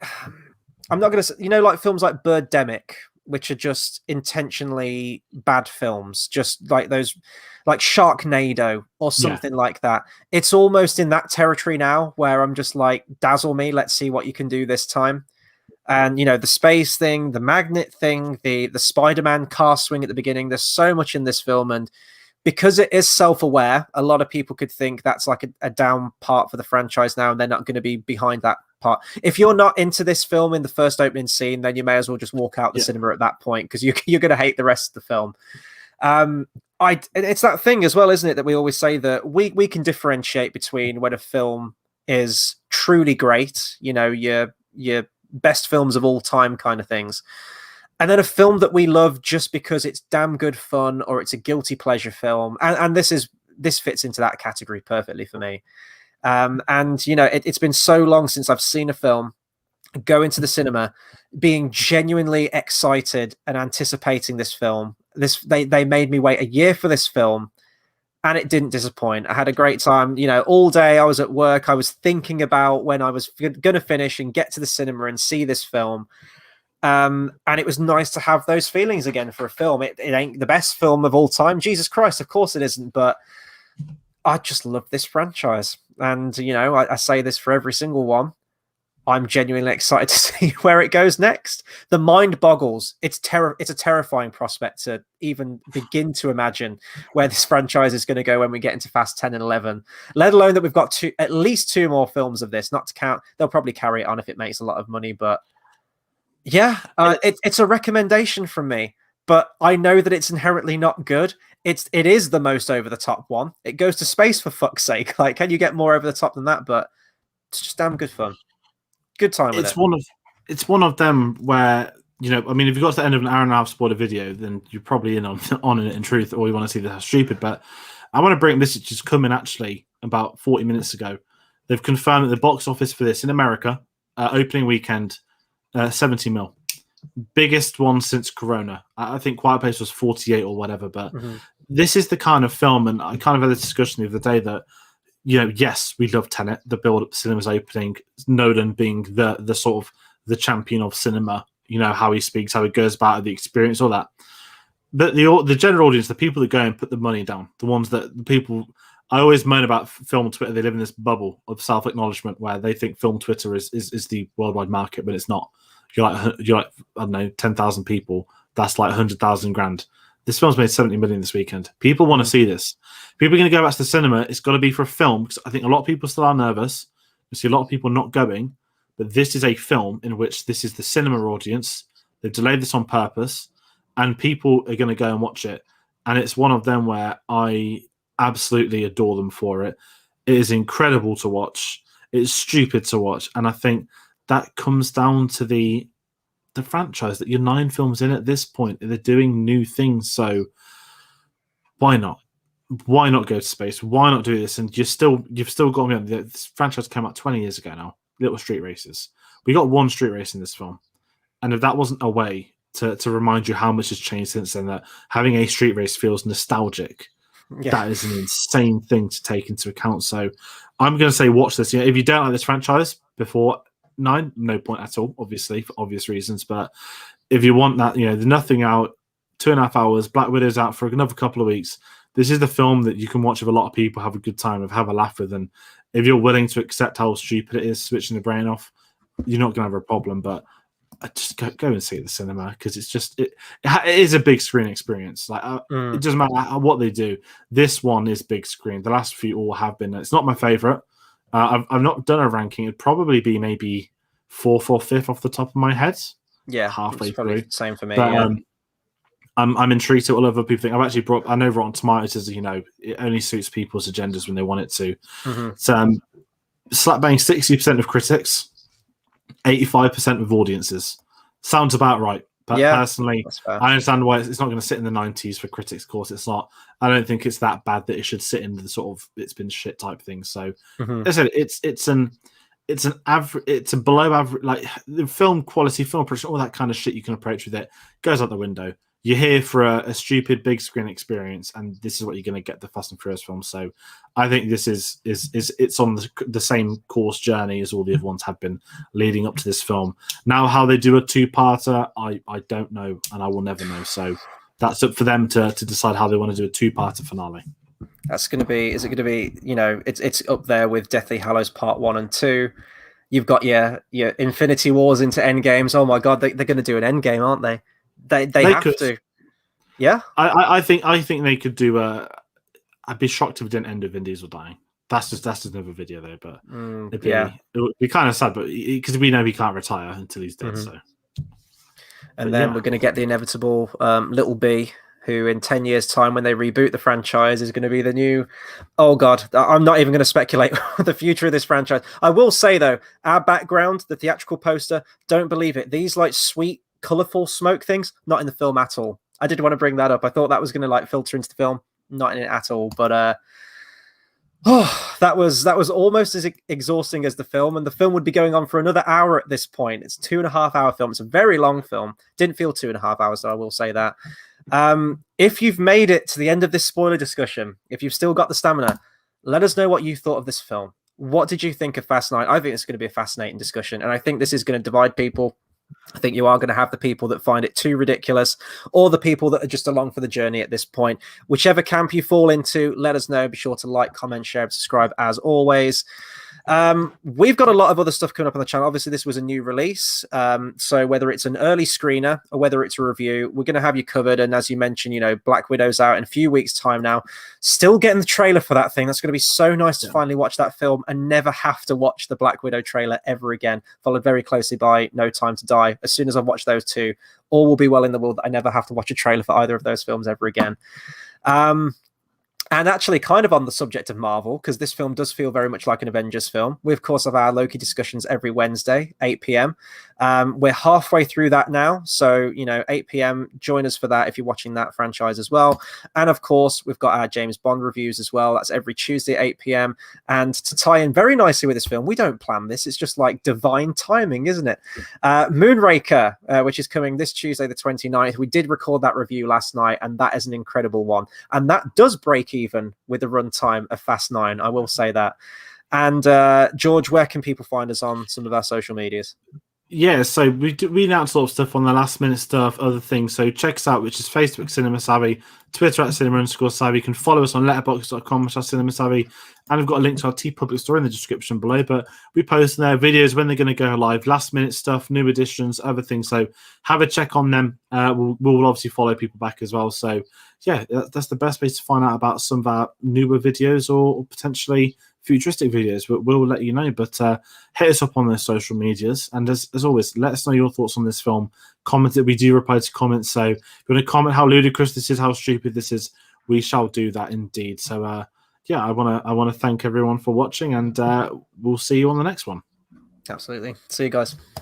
I'm not going to say, like films like Birdemic, which are just intentionally bad films, just like those, like Sharknado or something like that. It's almost in that territory now where I'm just like, dazzle me, let's see what you can do this time. And, the space thing, the magnet thing, the Spider-Man car swing at the beginning, there's so much in this film. And because it is self-aware, a lot of people could think that's like a down part for the franchise now, and they're not going to be behind that part. If you're not into this film in the first opening scene, then you may as well just walk out the cinema at that point, because you're going to hate the rest of the film. It's that thing as well, isn't it, that we always say that we can differentiate between when a film is truly great, your best films of all time kind of things, and then a film that we love just because it's damn good fun, or it's a guilty pleasure film, and this fits into that category perfectly for me. It's been so long since I've seen a film, go into the cinema being genuinely excited and anticipating this film. They made me wait a year for this film, and it didn't disappoint. I had a great time. All day I was at work. I was thinking about when I was going to finish and get to the cinema and see this film. And it was nice to have those feelings again for a film. It ain't the best film of all time. Jesus Christ, of course it isn't. But I just love this franchise. And, I say this for every single one. I'm genuinely excited to see where it goes next. The mind boggles. It's a terrifying prospect to even begin to imagine where this franchise is going to go when we get into Fast 10 and 11, let alone that we've got at least 2 more films of this, not to count. They'll probably carry it on if it makes a lot of money, but yeah, it's a recommendation from me, but I know that it's inherently not good. It is the most over the top one. It goes to space, for fuck's sake. Like, can you get more over the top than that? But it's just damn good fun. Good time with it. It's one of them where, if you got to the end of an hour and a half spoiler video, then you're probably in on it in truth, or you want to see that's stupid. But I want to bring this, just come in actually about 40 minutes ago. They've confirmed that the box office for this in America, opening weekend, 70 mil. Biggest one since Corona. I think Quiet Place was 48 or whatever. But this is the kind of film, and I kind of had a discussion the other day, that yes, we love Tenet, the build-up cinema's opening, Nolan being the sort of the champion of cinema, how he speaks, how he goes about the experience, all that. But the general audience, the people that go and put the money down, the people, I always moan about film Twitter, they live in this bubble of self-acknowledgement where they think film Twitter is the worldwide market, but it's not. You're like I don't know, 10,000 people, that's like 100,000 grand. This film's made 70 million this weekend. People want to see this. People are going to go back to the cinema. It's got to be for a film, because I think a lot of people still are nervous. You see a lot of people not going, but this is a film in which this is the cinema audience. They've delayed this on purpose, and people are going to go and watch it. And it's one of them where I absolutely adore them for it. It is incredible to watch. It's stupid to watch. And I think that comes down to the franchise, that you're 9 films in at this point. They're doing new things. So why not? Why not go to space? Why not do this? And you've still got me. This franchise came out 20 years ago now. Little street races. We got one street race in this film. And if that wasn't a way to remind you how much has changed since then, that having a street race feels nostalgic, that is an insane thing to take into account. So I'm going to say watch this. If you don't like this franchise before 9, no point at all, obviously, for obvious reasons. But if you want that, there's nothing out, 2.5 hours, Black Widow's out for another couple of weeks. This is the film that you can watch with a lot of people, have a good time, have a laugh with. And if you're willing to accept how stupid it is, switching the brain off, you're not going to have a problem. But just go and see it at the cinema, because it's just it is a big screen experience. Like it doesn't matter what they do. This one is big screen. The last few all have been. It's not my favorite. I've not done a ranking. It'd probably be maybe 4th or 5th off the top of my head. Yeah, halfway through. Same for me. But, I'm intrigued at what other people think. I've actually I know Rotten Tomatoes is, it only suits people's agendas when they want it to. So slap bang 60% of critics, 85% of audiences. Sounds about right. But personally, I understand why it's not going to sit in the 90s for critics. Of course, it's not. I don't think it's that bad that it should sit in the sort of it's been shit type thing. So, as I said, it's a below average, like the film quality, film production, all that kind of shit you can approach with it goes out the window. You're here for a stupid big screen experience, and this is what you're going to get, the Fast and Furious film. So I think this is it's on the same course journey as all the other ones have been leading up to this film. Now, how they do a 2-parter, I don't know, and I will never know. So that's up for them to decide how they want to do a 2-parter finale. That's going to be, is it going to be, it's up there with Deathly Hallows Part 1 and 2. You've got your Infinity Wars into Endgames. Oh my God, they're going to do an Endgame, aren't they? They have to. Yeah, I think they could do a. I'd be shocked if it didn't end with Vin Diesel dying. That's just another video though. But it would be kind of sad, but because we know he can't retire until he's dead. So, and then we're going to get the inevitable Little B, who in 10 years' time, when they reboot the franchise, is going to be the new. Oh God, I'm not even going to speculate the future of this franchise. I will say though, our background, the theatrical poster, don't believe it. These like sweet, colorful smoke things, not in the film at all. I did want to bring that up. I thought that was going to like filter into the film, not in it at all. But that was almost as exhausting as the film, and the film would be going on for another hour at this point. It's a 2.5-hour film. It's a very long film. Didn't feel 2.5 hours, though, I will say that. If you've made it to the end of this spoiler discussion, if you've still got the stamina, let us know what you thought of this film. What did you think of Fast 9? I think it's going to be a fascinating discussion, and I think this is going to divide people. I think you are going to have the people that find it too ridiculous, or the people that are just along for the journey at this point. Whichever camp you fall into, let us know. Be sure to like, comment, share, and subscribe as always. We've got a lot of other stuff coming up on the channel. Obviously, this was a new release. So whether it's an early screener or whether it's a review, we're going to have you covered. And as you mentioned, Black Widow's out in a few weeks' time now. Still getting the trailer for that thing. That's going to be so nice to finally watch that film and never have to watch the Black Widow trailer ever again. Followed very closely by No Time to Die. As soon as I've watched those two, all will be well in the world. I never have to watch a trailer for either of those films ever again. And actually, kind of on the subject of Marvel, because this film does feel very much like an Avengers film. We, of course, have our Loki discussions every Wednesday, 8 p.m. We're halfway through that now. So, 8 p.m., join us for that if you're watching that franchise as well. And, of course, we've got our James Bond reviews as well. That's every Tuesday, 8 p.m. And to tie in very nicely with this film, we don't plan this. It's just like divine timing, isn't it? Moonraker, which is coming this Tuesday, the 29th. We did record that review last night, and that is an incredible one. And that does break even with a runtime of Fast 9. I will say that. And George, where can people find us on some of our social medias? Yeah, so we announce a lot of stuff on the last minute stuff, other things. So check us out, which is Facebook Cinema Savvy, Twitter @cinema_savvy. You can follow us on letterboxd.com/cinema savvy, and we've got a link to our TeePublic store in the description below. But we post their videos when they're going to go live, last minute stuff, new editions, other things. So have a check on them. We'll obviously follow people back as well. So yeah, that's the best way to find out about some of our newer videos or potentially futuristic videos, but we'll let you know. But hit us up on the social medias, and as always, let us know your thoughts on this film. Comment it. We do reply to comments, so if you want to comment how ludicrous this is, how stupid this is, we shall do that indeed. So yeah, I want to thank everyone for watching, and we'll see you on the next one. Absolutely. See you guys.